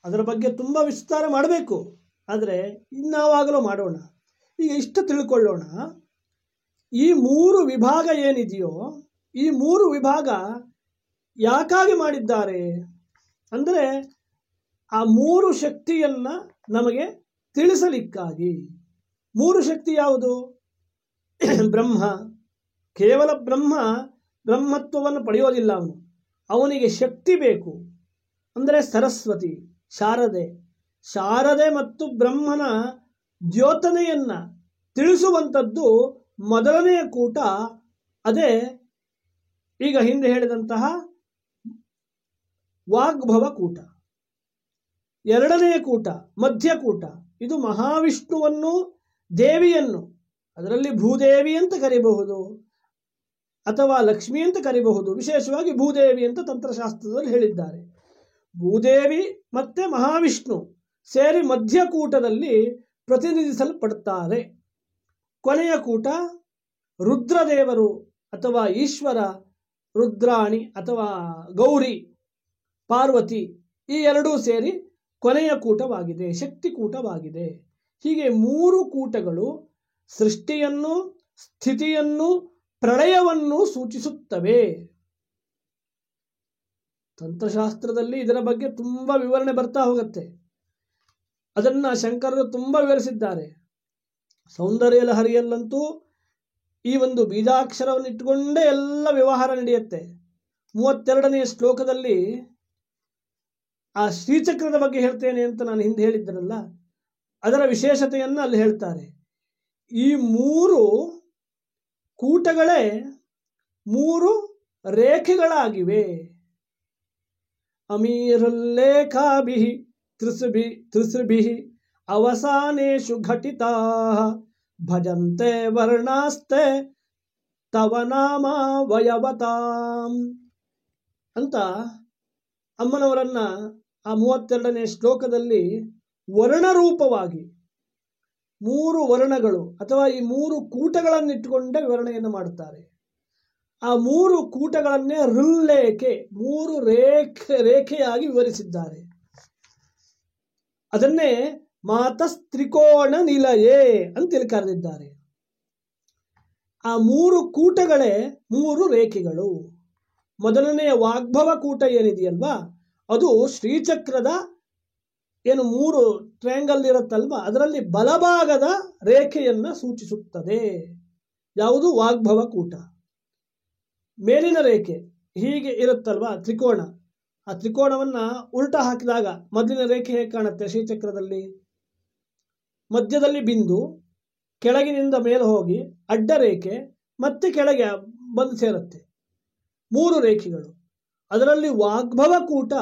ಅದರ ಬಗ್ಗೆ ತುಂಬ ವಿಸ್ತಾರ ಮಾಡಬೇಕು, ಆದರೆ ಇನ್ನಾವಾಗಲೂ ಮಾಡೋಣ. ಈಗ ಇಷ್ಟು ತಿಳ್ಕೊಳ್ಳೋಣ. ಈ 3 ವಿಭಾಗ ಏನಿದೆಯೋ ಈ 3 ವಿಭಾಗ ಯಾಕಾಗಿ ಮಾಡಿದ್ದಾರೆ ಅಂದರೆ ಆ 3 ಶಕ್ತಿಯನ್ನು ನಮಗೆ ತಿಳಿಸಲಿಕ್ಕಾಗಿ. 3 ಶಕ್ತಿ ಯಾವುದು? ಬ್ರಹ್ಮ. ಕೇವಲ ಬ್ರಹ್ಮತ್ವವನ್ನು ಪಡೆಯೋದಿಲ್ಲ. ಅವನಿಗೆ ಶಕ್ತಿ ಬೇಕು. ಅಂದರೆ ಸರಸ್ವತಿ, ಶಾರದೆ ಮತ್ತು ಬ್ರಹ್ಮನ ದ್ಯೋತನೆಯನ್ನು ತಿಳಿಸುವಂಥದ್ದು ಮೊದಲನೆಯ ಕೂಟ. ಅದೇ ಈಗ ಹಿಂದೆ ಹೇಳಿದಂತಹ ವಾಗ್ಭವ ಕೂಟ. ಎರಡನೆಯ ಕೂಟ ಮಧ್ಯಕೂಟ. ಇದು ಮಹಾವಿಷ್ಣುವನ್ನು, ದೇವಿಯನ್ನು, ಅದರಲ್ಲಿ ಭೂದೇವಿ ಅಂತ ಕರೀಬಹುದು ಅಥವಾ ಲಕ್ಷ್ಮಿ ಅಂತ ಕರೀಬಹುದು. ವಿಶೇಷವಾಗಿ ಭೂದೇವಿ ಅಂತ ತಂತ್ರಶಾಸ್ತ್ರದಲ್ಲಿ ಹೇಳಿದ್ದಾರೆ. ಭೂದೇವಿ ಮತ್ತೆ ಮಹಾವಿಷ್ಣು ಸೇರಿ ಮಧ್ಯಕೂಟದಲ್ಲಿ ಪ್ರತಿನಿಧಿಸಲ್ಪಡ್ತಾರೆ. ಕೊನೆಯ ಕೂಟ ರುದ್ರದೇವರು ಅಥವಾ ಈಶ್ವರ, ರುದ್ರಾಣಿ ಅಥವಾ ಗೌರಿ, ಪಾರ್ವತಿ, ಈ ಎರಡೂ ಸೇರಿ ಕೊನೆಯ ಕೂಟವಾಗಿದೆ, ಶಕ್ತಿ ಕೂಟವಾಗಿದೆ. ಹೀಗೆ 3 ಕೂಟಗಳು ಸೃಷ್ಟಿಯನ್ನು, ಸ್ಥಿತಿಯನ್ನು, ಪ್ರಳಯವನ್ನು ಸೂಚಿಸುತ್ತವೆ. ತಂತ್ರಶಾಸ್ತ್ರದಲ್ಲಿ ಇದರ ಬಗ್ಗೆ ತುಂಬ ವಿವರಣೆ ಬರ್ತಾ ಹೋಗುತ್ತೆ. ಅದನ್ನು ಶಂಕರರು ತುಂಬ ವಿವರಿಸಿದ್ದಾರೆ. ಸೌಂದರ್ಯ ಲಹರಿಯಲ್ಲಂತೂ ಈ ಒಂದು ಬೀಜಾಕ್ಷರವನ್ನು ಇಟ್ಟುಕೊಂಡೇ ಎಲ್ಲ ವ್ಯವಹಾರ ನಡೆಯುತ್ತೆ. 32ನೇ ಶ್ಲೋಕದಲ್ಲಿ ಆ ಶ್ರೀಚಕ್ರದ ಬಗ್ಗೆ ಹೇಳ್ತೇನೆ ಅಂತ ನಾನು ಹಿಂದೆ ಹೇಳಿದ್ದರಲ್ಲ, ಅದರ ವಿಶೇಷತೆಯನ್ನು ಅಲ್ಲಿ ಹೇಳ್ತಾರೆ. ಈ 3 ಕೂಟಗಳೇ 3 ರೇಖೆಗಳಾಗಿವೆ. ಅಮೀರುಲ್ಲೇಖಾಭಿ ತ್ರಿಸೃಭಿ ಅವಸಾನೇಶು ಘಟಿತಾ ಭಜಂತೆ ವರ್ಣಾಸ್ತೆ ತವ ನಾಮ ವಯವತಾಂ ಅಂತ ಅಮ್ಮನವರನ್ನ ಆ 32ನೇ ಶ್ಲೋಕದಲ್ಲಿ ವರ್ಣರೂಪವಾಗಿ 3 ವರ್ಣಗಳು ಅಥವಾ ಈ 3 ಕೂಟಗಳನ್ನಿಟ್ಟುಕೊಂಡೇ ವಿವರಣೆಯನ್ನು ಮಾಡುತ್ತಾರೆ. ಆ 3 ಕೂಟಗಳನ್ನೇ ಋಲ್ಲೇಖೆ, 3 ರೇಖೆಯಾಗಿ ವಿವರಿಸಿದ್ದಾರೆ. ಅದನ್ನೇ ಮಾತಸ್ತ್ರಿಕೋಣ ನಿಲಯೇ ಅಂತೇಳಿ ಕರೆದಿದ್ದಾರೆ. ಆ 3 ಕೂಟಗಳೇ 3 ರೇಖೆಗಳು. ಮೊದಲನೆಯ ವಾಗ್ಭವ ಕೂಟ ಏನಿದೆಯಲ್ವಾ, ಅದು ಶ್ರೀಚಕ್ರದ ಏನು 3 ಟ್ರಯಾಂಗಲ್ ಇರುತ್ತಲ್ವಾ, ಅದರಲ್ಲಿ ಬಲಭಾಗದ ರೇಖೆಯನ್ನು ಸೂಚಿಸುತ್ತದೆ. ಯಾವುದು? ವಾಗ್ಭವ ಕೂಟ. ಮೇಲಿನ ರೇಖೆ ಹೀಗೆ ಇರುತ್ತಲ್ವಾ, ತ್ರಿಕೋಣ. ಆ ತ್ರಿಕೋಣವನ್ನು ಉಲ್ಟಾ ಹಾಕಿದಾಗ ಮೊದಲಿನ ರೇಖೆ ಹೇಗೆ ಕಾಣುತ್ತೆ ಶ್ರೀಚಕ್ರದಲ್ಲಿ? ಮಧ್ಯದಲ್ಲಿ ಬಿಂದು, ಕೆಳಗಿನಿಂದ ಮೇಲೆ ಹೋಗಿ ಅಡ್ಡ ರೇಖೆ, ಮತ್ತೆ ಕೆಳಗೆ ಬಂದು ಸೇರುತ್ತೆ. 3 ರೇಖೆಗಳು. ಅದರಲ್ಲಿ ವಾಗ್ಭವ ಕೂಟ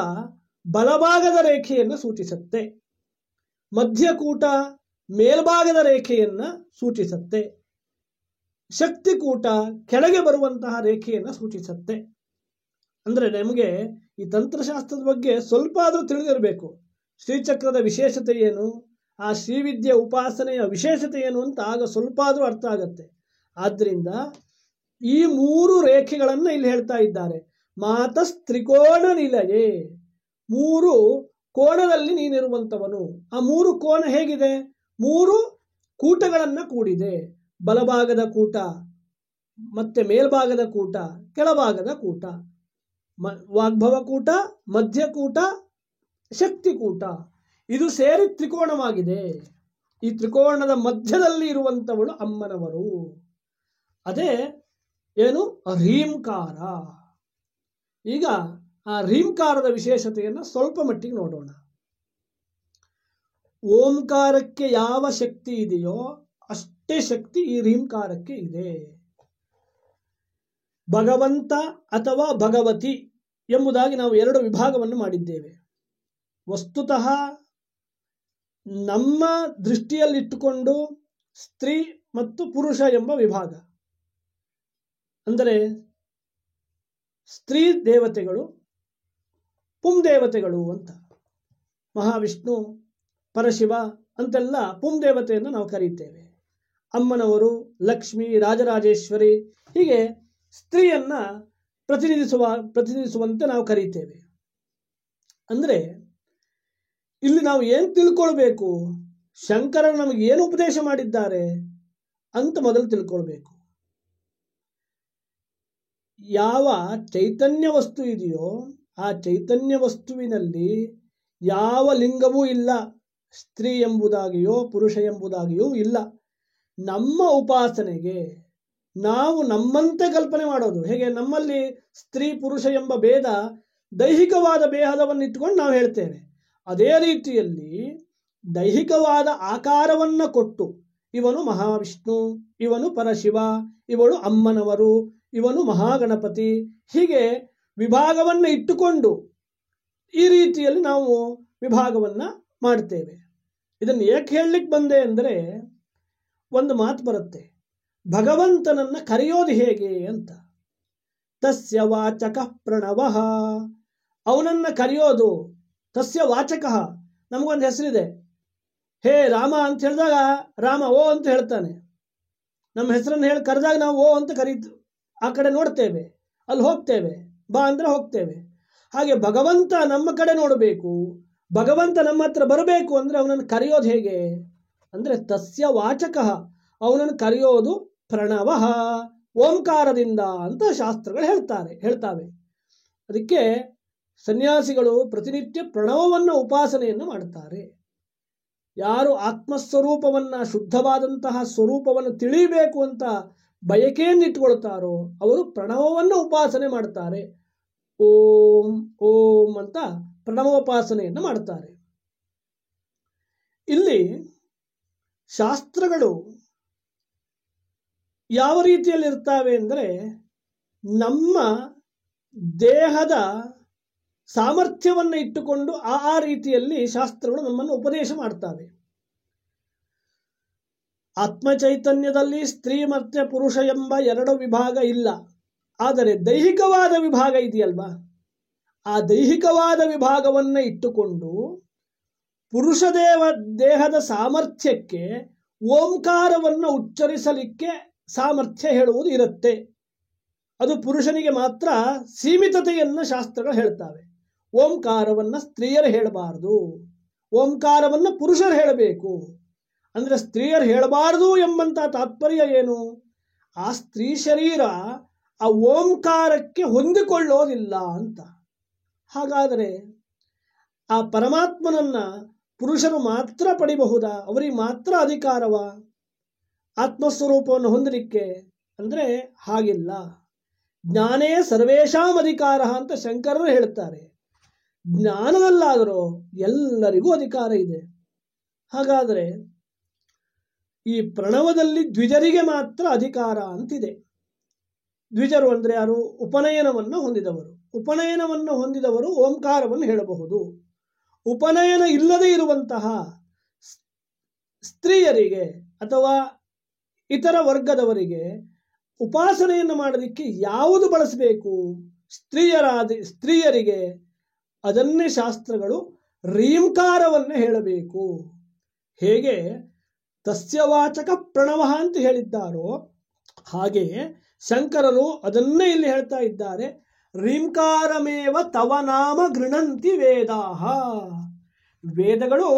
ಬಲಭಾಗದ ರೇಖೆಯನ್ನು ಸೂಚಿಸುತ್ತೆ, ಮಧ್ಯಕೂಟ ಮೇಲ್ಭಾಗದ ರೇಖೆಯನ್ನು ಸೂಚಿಸುತ್ತೆ, ಶಕ್ತಿಕೂಟ ಕೆಳಗೆ ಬರುವಂತಹ ರೇಖೆಯನ್ನು ಸೂಚಿಸುತ್ತೆ. ಅಂದರೆ ನಮಗೆ ಈ ತಂತ್ರಶಾಸ್ತ್ರದ ಬಗ್ಗೆ ಸ್ವಲ್ಪ ಆದರೂ ತಿಳಿದಿರಬೇಕು. ಶ್ರೀಚಕ್ರದ ವಿಶೇಷತೆ ಏನು, ಆ ಶ್ರೀವಿದ್ಯೆ ಉಪಾಸನೆಯ ವಿಶೇಷತೆ ಏನು ಅಂತ ಆಗ ಸ್ವಲ್ಪ ಆದರೂ ಅರ್ಥ ಆಗತ್ತೆ. ಆದ್ದರಿಂದ ಈ 3 ರೇಖೆಗಳನ್ನು ಇಲ್ಲಿ ಹೇಳ್ತಾ ಇದ್ದಾರೆ. ಮಾತಸ್ತ್ರಿಕೋಣ ನಿಲಯೇ, 3 ಕೋಣದಲ್ಲಿ ನೀನಿರುವಂಥವನು. ಆ 3 ಕೋಣ ಹೇಗಿದೆ? 3 ಕೂಟಗಳನ್ನು ಕೂಡಿದೆ. ಬಲಭಾಗದ ಕೂಟ, ಮತ್ತೆ ಮೇಲ್ಭಾಗದ ಕೂಟ, ಕೆಳಭಾಗದ ಕೂಟ, ವಾಗ್ಭವ ಕೂಟ, ಮಧ್ಯಕೂಟ, ಶಕ್ತಿಕೂಟ, ಇದು ಸೇರಿ ತ್ರಿಕೋಣವಾಗಿದೆ. ಈ ತ್ರಿಕೋಣದ ಮಧ್ಯದಲ್ಲಿ ಇರುವಂಥವಳು ಅಮ್ಮನವರು. ಅದೇ ಏನು ರೀಂಕಾರ. ಈಗ ಆ ರೀಂಕಾರದ ವಿಶೇಷತೆಯನ್ನು ಸ್ವಲ್ಪ ಮಟ್ಟಿಗೆ ನೋಡೋಣ. ಓಂಕಾರಕ್ಕೆ ಯಾವ ಶಕ್ತಿ ಇದೆಯೋ ಅಷ್ಟೇ ಶಕ್ತಿ ಈ ರೀಂಕಾರಕ್ಕೆ ಇದೆ. ಭಗವಂತ ಅಥವಾ ಭಗವತಿ ಎಂಬುದಾಗಿ ನಾವು ಎರಡು ವಿಭಾಗವನ್ನು ಮಾಡಿದ್ದೇವೆ. ವಸ್ತುತಃ ನಮ್ಮ ದೃಷ್ಟಿಯಲ್ಲಿಟ್ಟುಕೊಂಡು ಸ್ತ್ರೀ ಮತ್ತು ಪುರುಷ ಎಂಬ ವಿಭಾಗ, ಅಂದರೆ ಸ್ತ್ರೀ ದೇವತೆಗಳು, ಪುಂದೇವತೆಗಳು ಅಂತ, ಮಹಾವಿಷ್ಣು, ಪರಶಿವ ಅಂತೆಲ್ಲ ಪುಂದೇವತೆಯನ್ನು ನಾವು ಕರೀತೇವೆ. ಅಮ್ಮನವರು, ಲಕ್ಷ್ಮಿ, ರಾಜರಾಜೇಶ್ವರಿ, ಹೀಗೆ ಸ್ತ್ರೀಯನ್ನ ಪ್ರತಿನಿಧಿಸುವಂತೆ ನಾವು ಕರೀತೇವೆ. ಅಂದರೆ ಇಲ್ಲಿ ನಾವು ಏನು ತಿಳ್ಕೊಳ್ಬೇಕು, ಶಂಕರರು ನಮಗೆ ಏನು ಉಪದೇಶ ಮಾಡಿದ್ದಾರೆ ಅಂತ ಮೊದಲು ತಿಳ್ಕೊಳ್ಬೇಕು. ಯಾವ ಚೈತನ್ಯ ವಸ್ತು ಇದೆಯೋ ಆ ಚೈತನ್ಯ ವಸ್ತುವಿನಲ್ಲಿ ಯಾವ ಲಿಂಗವೂ ಇಲ್ಲ, ಸ್ತ್ರೀ ಎಂಬುದಾಗಿಯೋ ಪುರುಷ ಎಂಬುದಾಗಿಯೂ ಇಲ್ಲ. ನಮ್ಮ ಉಪಾಸನೆಗೆ ನಾವು ನಮ್ಮಂತೆ ಕಲ್ಪನೆ ಮಾಡೋದು ಹೇಗೆ, ನಮ್ಮಲ್ಲಿ ಸ್ತ್ರೀ ಪುರುಷ ಎಂಬ ಭೇದ ದೈಹಿಕವಾದ ಭೇದವನ್ನು ಇಟ್ಟುಕೊಂಡು ನಾವು ಹೇಳ್ತೇವೆ. ಅದೇ ರೀತಿಯಲ್ಲಿ ದೈಹಿಕವಾದ ಆಕಾರವನ್ನು ಕೊಟ್ಟು ಇವನು ಮಹಾವಿಷ್ಣು, ಇವನು ಪರಶಿವ, ಇವಳು ಅಮ್ಮನವರು, ಇವನು ಮಹಾಗಣಪತಿ, ಹೀಗೆ ವಿಭಾಗವನ್ನು ಇಟ್ಟುಕೊಂಡು ಈ ರೀತಿಯಲ್ಲಿ ನಾವು ವಿಭಾಗವನ್ನು ಮಾಡ್ತೇವೆ. ಇದನ್ನು ಏಕೆ ಹೇಳಲಿಕ್ಕೆ ಬಂದೆ ಅಂದರೆ, ಒಂದು ಮಾತು ಬರುತ್ತೆ, ಭಗವಂತನನ್ನು ಕರೆಯೋದು ಹೇಗೆ ಅಂತ. ತಸ್ಯ ವಾಚಕ ಪ್ರಣವಃ, ಅವನನ್ನು ಕರೆಯೋದು. ತಸ್ಯ ವಾಚಕ, ನಮಗೊಂದು ಹೆಸರಿದೆ, ಹೇ ರಾಮ ಅಂತ ಹೇಳಿದಾಗ ರಾಮ ಓ ಅಂತ ಹೇಳ್ತಾನೆ. ನಮ್ಮ ಹೆಸರನ್ನು ಹೇಳಿ ಕರೆದಾಗ ನಾವು ಓ ಅಂತ ಆ ಕಡೆ ನೋಡ್ತೇವೆ, ಅಲ್ಲಿ ಹೋಗ್ತೇವೆ, ಬಾ ಅಂದರೆ ಹೋಗ್ತೇವೆ. ಹಾಗೆ ಭಗವಂತ ನಮ್ಮ ಕಡೆ ನೋಡಬೇಕು, ಭಗವಂತ ನಮ್ಮ ಹತ್ರ ಬರಬೇಕು ಅಂದರೆ ಅವನನ್ನು ಕರೆಯೋದು ಹೇಗೆ ಅಂದರೆ ತಸ್ಯ ವಾಚಕ, ಅವನನ್ನು ಕರೆಯೋದು ಪ್ರಣವಃ, ಓಂಕಾರದಿಂದ ಅಂತ ಶಾಸ್ತ್ರಗಳು ಹೇಳ್ತಾವೆ. ಅದಕ್ಕೆ ಸನ್ಯಾಸಿಗಳು ಪ್ರತಿನಿತ್ಯ ಪ್ರಣವವನ್ನು ಉಪಾಸನೆಯನ್ನು ಮಾಡುತ್ತಾರೆ. ಯಾರು ಆತ್ಮಸ್ವರೂಪವನ್ನು, ಶುದ್ಧವಾದಂತಹ ಸ್ವರೂಪವನ್ನು ತಿಳಿಯಬೇಕು ಅಂತ ಬಯಕೆಯನ್ನಿಟ್ಟುಕೊಳ್ತಾರೋ ಅವರು ಪ್ರಣವವನ್ನು ಉಪಾಸನೆ ಮಾಡ್ತಾರೆ. ಓಂ ಓಂ ಅಂತ ಪ್ರಣವೋಪಾಸನೆಯನ್ನು ಮಾಡ್ತಾರೆ. ಇಲ್ಲಿ ಶಾಸ್ತ್ರಗಳು ಯಾವ ರೀತಿಯಲ್ಲಿ ಇರ್ತಾವೆ ಅಂದರೆ, ನಮ್ಮ ದೇಹದ ಸಾಮರ್ಥ್ಯವನ್ನು ಇಟ್ಟುಕೊಂಡು ಆ ರೀತಿಯಲ್ಲಿ ಶಾಸ್ತ್ರಗಳು ನಮ್ಮನ್ನು ಉಪದೇಶ ಮಾಡ್ತವೆ. ಆತ್ಮಚೈತನ್ಯದಲ್ಲಿ ಸ್ತ್ರೀ ಮತ್ತು ಪುರುಷ ಎಂಬ ಎರಡು ವಿಭಾಗ ಇಲ್ಲ, ಆದರೆ ದೈಹಿಕವಾದ ವಿಭಾಗ ಇದೆಯಲ್ವಾ, ಆ ದೈಹಿಕವಾದ ವಿಭಾಗವನ್ನು ಇಟ್ಟುಕೊಂಡು ಪುರುಷ ದೇಹದ ಸಾಮರ್ಥ್ಯಕ್ಕೆ ಓಂಕಾರವನ್ನು ಉಚ್ಚರಿಸಲಿಕ್ಕೆ ಸಾಮರ್ಥ್ಯ ಹೇಳುವುದು ಇರುತ್ತೆ. ಅದು ಪುರುಷನಿಗೆ ಮಾತ್ರ ಸೀಮಿತತೆಯನ್ನು ಶಾಸ್ತ್ರಗಳು ಹೇಳ್ತವೆ. ಓಂಕಾರವನ್ನು ಸ್ತ್ರೀಯರು ಹೇಳಬಾರದು, ಓಂಕಾರವನ್ನು ಪುರುಷರು ಹೇಳಬೇಕು. ಅಂದರೆ ಸ್ತ್ರೀಯರು ಹೇಳಬಾರದು ಎಂಬಂಥ ತಾತ್ಪರ್ಯ ಏನು, ಆ ಸ್ತ್ರೀ ಶರೀರ ಆ ಓಂಕಾರಕ್ಕೆ ಹೊಂದಿಕೊಳ್ಳೋದಿಲ್ಲ ಅಂತ. ಹಾಗಾದರೆ ಆ ಪರಮಾತ್ಮನನ್ನ ಪುರುಷರು ಮಾತ್ರ ಪಡಿಬಹುದಾ, ಅವರಿಗೆ ಮಾತ್ರ ಅಧಿಕಾರವ ಆತ್ಮಸ್ವರೂಪವನ್ನು ಹೊಂದಲಿಕ್ಕೆ ಅಂದರೆ ಹಾಗಿಲ್ಲ. ಜ್ಞಾನೇ ಸರ್ವೇಷಾಂ ಅಧಿಕಾರ ಅಂತ ಶಂಕರರು ಹೇಳ್ತಾರೆ. ಜ್ಞಾನದಲ್ಲಾದರೂ ಎಲ್ಲರಿಗೂ ಅಧಿಕಾರ ಇದೆ. ಹಾಗಾದರೆ ಈ ಪ್ರಣವದಲ್ಲಿ ದ್ವಿಜರಿಗೆ ಮಾತ್ರ ಅಧಿಕಾರ ಅಂತಿದೆ. ದ್ವಿಜರು ಅಂದರೆ ಯಾರು, ಉಪನಯನವನ್ನು ಹೊಂದಿದವರು. ಉಪನಯನವನ್ನು ಹೊಂದಿದವರು ಓಂಕಾರವನ್ನು ಹೇಳಬಹುದು. ಉಪನಯನ ಇಲ್ಲದೆ ಇರುವಂತಹ ಸ್ತ್ರೀಯರಿಗೆ ಅಥವಾ ಇತರ ವರ್ಗದವರಿಗೆ ಉಪಾಸನೆಯನ್ನು ಮಾಡೋದಕ್ಕೆ ಯಾವುದು ಬಳಸಬೇಕು, ಸ್ತ್ರೀಯರಿಗೆ ಅದನ್ನೇ ಶಾಸ್ತ್ರಗಳು ರೀಂಕಾರವನ್ನು ಹೇಳಬೇಕು. ಹೇಗೆ ತಸ್ಯವಾಚಕ ಪ್ರಣವ ಅಂತ ಹೇಳಿದ್ದಾರೋ ಹಾಗೆ ಶಂಕರರು ಅದನ್ನೇ ಇಲ್ಲಿ ಹೇಳ್ತಾ ಇದ್ದಾರೆ. ರೀಂಕಾರಮೇವ ತವ ನಾಮ ಗೃಣಂತಿ ವೇದಾಹ, ವೇದಗಳು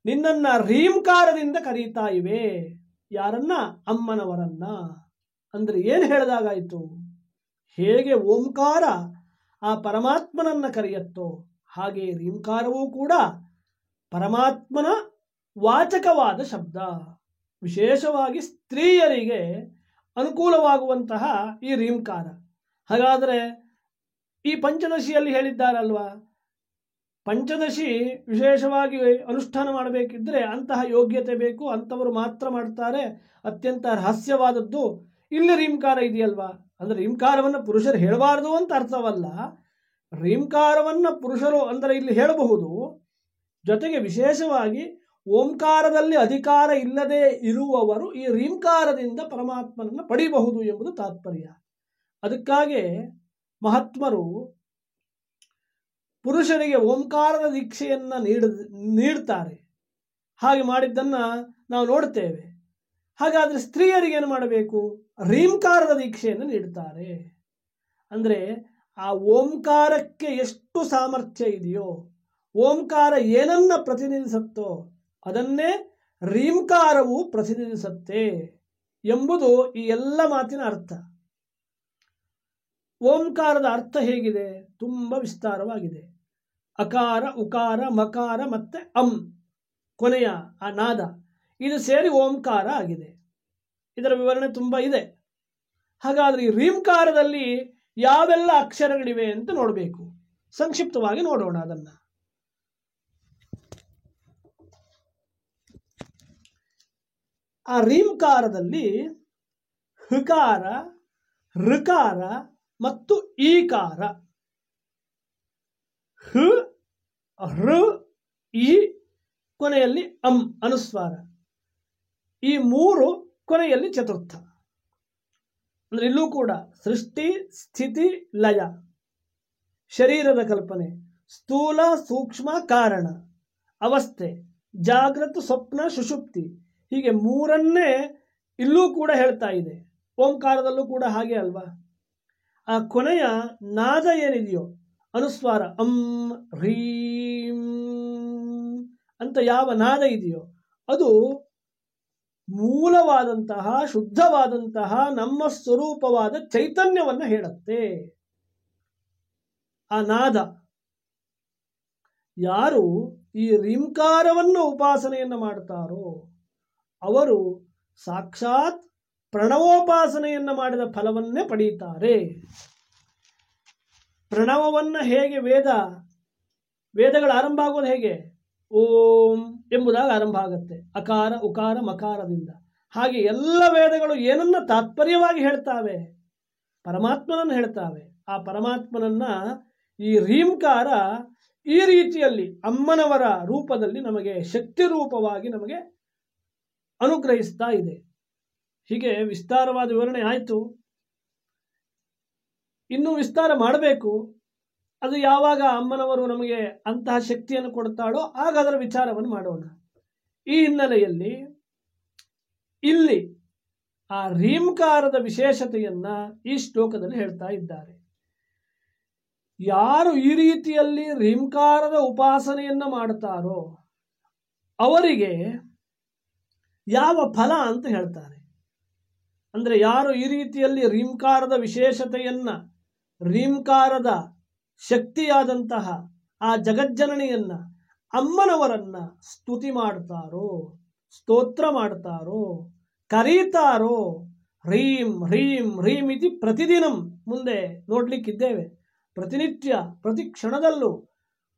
ನಿನ್ನನ್ನ ರೀಂಕಾರದಿಂದ ಕರೀತಾ ಇವೆ. ಯಾರನ್ನ? ಅಮ್ಮನವರನ್ನ. ಅಂದ್ರೆ ಏನು ಹೇಳಿದಾಗಾಯಿತು, ಹೇಗೆ ಓಂಕಾರ ಆ ಪರಮಾತ್ಮನನ್ನ ಕರೆಯುತ್ತೋ ಹಾಗೆ ರೀಂಕಾರವೂ ಕೂಡ ಪರಮಾತ್ಮನ ವಾಚಕವಾದ ಶಬ್ದ. ವಿಶೇಷವಾಗಿ ಸ್ತ್ರೀಯರಿಗೆ ಅನುಕೂಲವಾಗುವಂತಹ ಈ ರೀಂಕಾರ. ಹಾಗಾದರೆ ಈ ಪಂಚದಶಿಯಲ್ಲಿ ಹೇಳಿದ್ದಾರಲ್ವಾ, ಪಂಚದಶಿ ವಿಶೇಷವಾಗಿ ಅನುಷ್ಠಾನ ಮಾಡಬೇಕಿದ್ರೆ ಅಂತಹ ಯೋಗ್ಯತೆ ಬೇಕು, ಅಂಥವರು ಮಾತ್ರ ಮಾಡ್ತಾರೆ, ಅತ್ಯಂತ ರಹಸ್ಯವಾದದ್ದು. ಇಲ್ಲಿ ರೀಂಕಾರ ಇದೆಯಲ್ವಾ, ಅಂದರೆ ರೀಂಕಾರವನ್ನು ಪುರುಷರು ಹೇಳಬಾರದು ಅಂತ ಅರ್ಥವಲ್ಲ. ರೀಂಕಾರವನ್ನು ಪುರುಷರು ಅಂದರೆ ಇಲ್ಲಿ ಹೇಳಬಹುದು. ಜೊತೆಗೆ ವಿಶೇಷವಾಗಿ ಓಂಕಾರದಲ್ಲಿ ಅಧಿಕಾರ ಇಲ್ಲದೆ ಇರುವವರು ಈ ರೀಂಕಾರದಿಂದ ಪರಮಾತ್ಮನನ್ನು ಪಡೆಯಬಹುದು ಎಂಬುದು ತಾತ್ಪರ್ಯ. ಅದಕ್ಕಾಗಿ ಮಹಾತ್ಮರು ಪುರುಷರಿಗೆ ಓಂಕಾರದ ದೀಕ್ಷೆಯನ್ನು ನೀಡ್ತಾರೆ. ಹಾಗೆ ಮಾಡಿದ್ದನ್ನು ನಾವು ನೋಡ್ತೇವೆ. ಹಾಗಾದರೆ ಸ್ತ್ರೀಯರಿಗೆ ಏನು ಮಾಡಬೇಕು? ರೀಂಕಾರದ ದೀಕ್ಷೆಯನ್ನು ನೀಡ್ತಾರೆ. ಅಂದರೆ ಆ ಓಂಕಾರಕ್ಕೆ ಎಷ್ಟು ಸಾಮರ್ಥ್ಯ ಇದೆಯೋ, ಓಂಕಾರ ಏನನ್ನ ಪ್ರತಿನಿಧಿಸುತ್ತೋ ಅದನ್ನೇ ರೀಂಕಾರವು ಪ್ರತಿನಿಧಿಸುತ್ತೆ ಎಂಬುದು ಈ ಎಲ್ಲ ಮಾತಿನ ಅರ್ಥ. ಓಂಕಾರದ ಅರ್ಥ ಹೇಗಿದೆ? ತುಂಬ ವಿಸ್ತಾರವಾಗಿದೆ. ಅಕಾರ, ಉಕಾರ, ಮಕಾರ ಮತ್ತೆ ಕೊನೆಯ ಆ ನಾದ, ಇದು ಸೇರಿ ಓಂಕಾರ ಆಗಿದೆ. ಇದರ ವಿವರಣೆ ತುಂಬ ಇದೆ. ಹಾಗಾದರೆ ಈ ರೀಂಕಾರದಲ್ಲಿ ಯಾವೆಲ್ಲ ಅಕ್ಷರಗಳಿವೆ ಅಂತ ನೋಡಬೇಕು. ಸಂಕ್ಷಿಪ್ತವಾಗಿ ನೋಡೋಣ ಅದನ್ನು. ಆ ರೀಂಕಾರದಲ್ಲಿ ಹಕಾರ, ಋಕಾರ ಮತ್ತು ಈಕಾರ, ಋ ಈ ಕೊನೆಯಲ್ಲಿ ಅನುಸ್ವಾರ, ಈ ಮೂರು ಕೊನೆಯಲ್ಲಿ ಚತುರ್ಥ. ಅಂದರೆ ಇಲ್ಲೂ ಕೂಡ ಸೃಷ್ಟಿ, ಸ್ಥಿತಿ, ಲಯ, ಶರೀರದ ಕಲ್ಪನೆ, ಸ್ಥೂಲ, ಸೂಕ್ಷ್ಮ, ಕಾರಣ, ಅವಸ್ಥೆ, ಜಾಗೃತ, ಸ್ವಪ್ನ, ಸುಷುಪ್ತಿ, ಹೀಗೆ ಮೂರನ್ನೇ ಇಲ್ಲೂ ಕೂಡ ಹೇಳ್ತಾ ಇದೆ. ಓಂಕಾರದಲ್ಲೂ ಕೂಡ ಹಾಗೆ ಅಲ್ವಾ? ಆ ಕೊನೆಯ ನಾದ ಏನಿದೆಯೋ ಅನುಸ್ವಾರ ಹ್ರೀಂ ಅಂತ ಯಾವ ನಾದ ಇದೆಯೋ ಅದು ಮೂಲವಾದಂತಹ ಶುದ್ಧವಾದಂತಹ ನಮ್ಮ ಸ್ವರೂಪವಾದ ಚೈತನ್ಯವನ್ನು ಹೇಳುತ್ತೆ. ಆ ನಾದ ಯಾರು ಈ ರೀಂಕಾರವನ್ನು ಉಪಾಸನೆಯನ್ನು ಮಾಡ್ತಾರೋ ಅವರು ಸಾಕ್ಷಾತ್ ಪ್ರಣವೋಪಾಸನೆಯನ್ನು ಮಾಡಿದ ಫಲವನ್ನೇ ಪಡೆಯುತ್ತಾರೆ. ಪ್ರಣವವನ್ನು ಹೇಗೆ ವೇದಗಳು ಆರಂಭ ಆಗೋದು ಹೇಗೆ? ಓಂ ಎಂಬುದಾಗಿ ಆರಂಭ ಆಗುತ್ತೆ, ಅಕಾರ, ಉಕಾರ, ಮಕಾರದಿಂದ. ಹಾಗೆ ಎಲ್ಲ ವೇದಗಳು ಏನನ್ನ ತಾತ್ಪರ್ಯವಾಗಿ ಹೇಳ್ತಾವೆ? ಪರಮಾತ್ಮನನ್ನು ಹೇಳ್ತಾವೆ. ಆ ಪರಮಾತ್ಮನನ್ನ ಈ ರೀಂಕಾರ ಈ ರೀತಿಯಲ್ಲಿ ಅಮ್ಮನವರ ರೂಪದಲ್ಲಿ ನಮಗೆ ಶಕ್ತಿ ರೂಪವಾಗಿ ನಮಗೆ ಅನುಗ್ರಹಿಸ್ತಾ ಇದೆ. ಹೀಗೆ ವಿಸ್ತಾರವಾದ ವಿವರಣೆ ಆಯಿತು. ಇನ್ನೂ ವಿಸ್ತಾರ ಮಾಡಬೇಕು. ಅದು ಯಾವಾಗ ಅಮ್ಮನವರು ನಮಗೆ ಅಂತಹ ಶಕ್ತಿಯನ್ನು ಕೊಡ್ತಾಳೋ ಆಗ ಅದರ ವಿಚಾರವನ್ನು ಮಾಡೋಣ. ಈ ಹಿನ್ನೆಲೆಯಲ್ಲಿ ಇಲ್ಲಿ ಆ ರೀಂಕಾರದ ವಿಶೇಷತೆಯನ್ನ ಈ ಶ್ಲೋಕದಲ್ಲಿ ಹೇಳ್ತಾ ಇದ್ದಾರೆ. ಯಾರು ಈ ರೀತಿಯಲ್ಲಿ ರೀಂಕಾರದ ಉಪಾಸನೆಯನ್ನ ಮಾಡ್ತಾರೋ ಅವರಿಗೆ ಯಾವ ಫಲ ಅಂತ ಹೇಳ್ತಾರೆ. ಅಂದರೆ ಯಾರು ಈ ರೀತಿಯಲ್ಲಿ ರೀಂಕಾರದ ವಿಶೇಷತೆಯನ್ನ, ರೀಂಕಾರದ ಶಕ್ತಿಯಾದಂತಹ ಆ ಜಗಜ್ಜನನಿಯನ್ನ, ಅಮ್ಮನವರನ್ನ ಸ್ತುತಿ ಮಾಡ್ತಾರೋ, ಸ್ತೋತ್ರ ಮಾಡ್ತಾರೋ, ಕರೀತಾರೋ, ಹ್ರೀಂ ಹ್ರೀಂ ಹ್ರೀಂ ಇತಿ ಪ್ರತಿದಿನಂ ಮುಂದೆ ನೋಡ್ಲಿಕ್ಕಿದ್ದೇವೆ. ಪ್ರತಿನಿತ್ಯ ಪ್ರತಿ ಕ್ಷಣದಲ್ಲೂ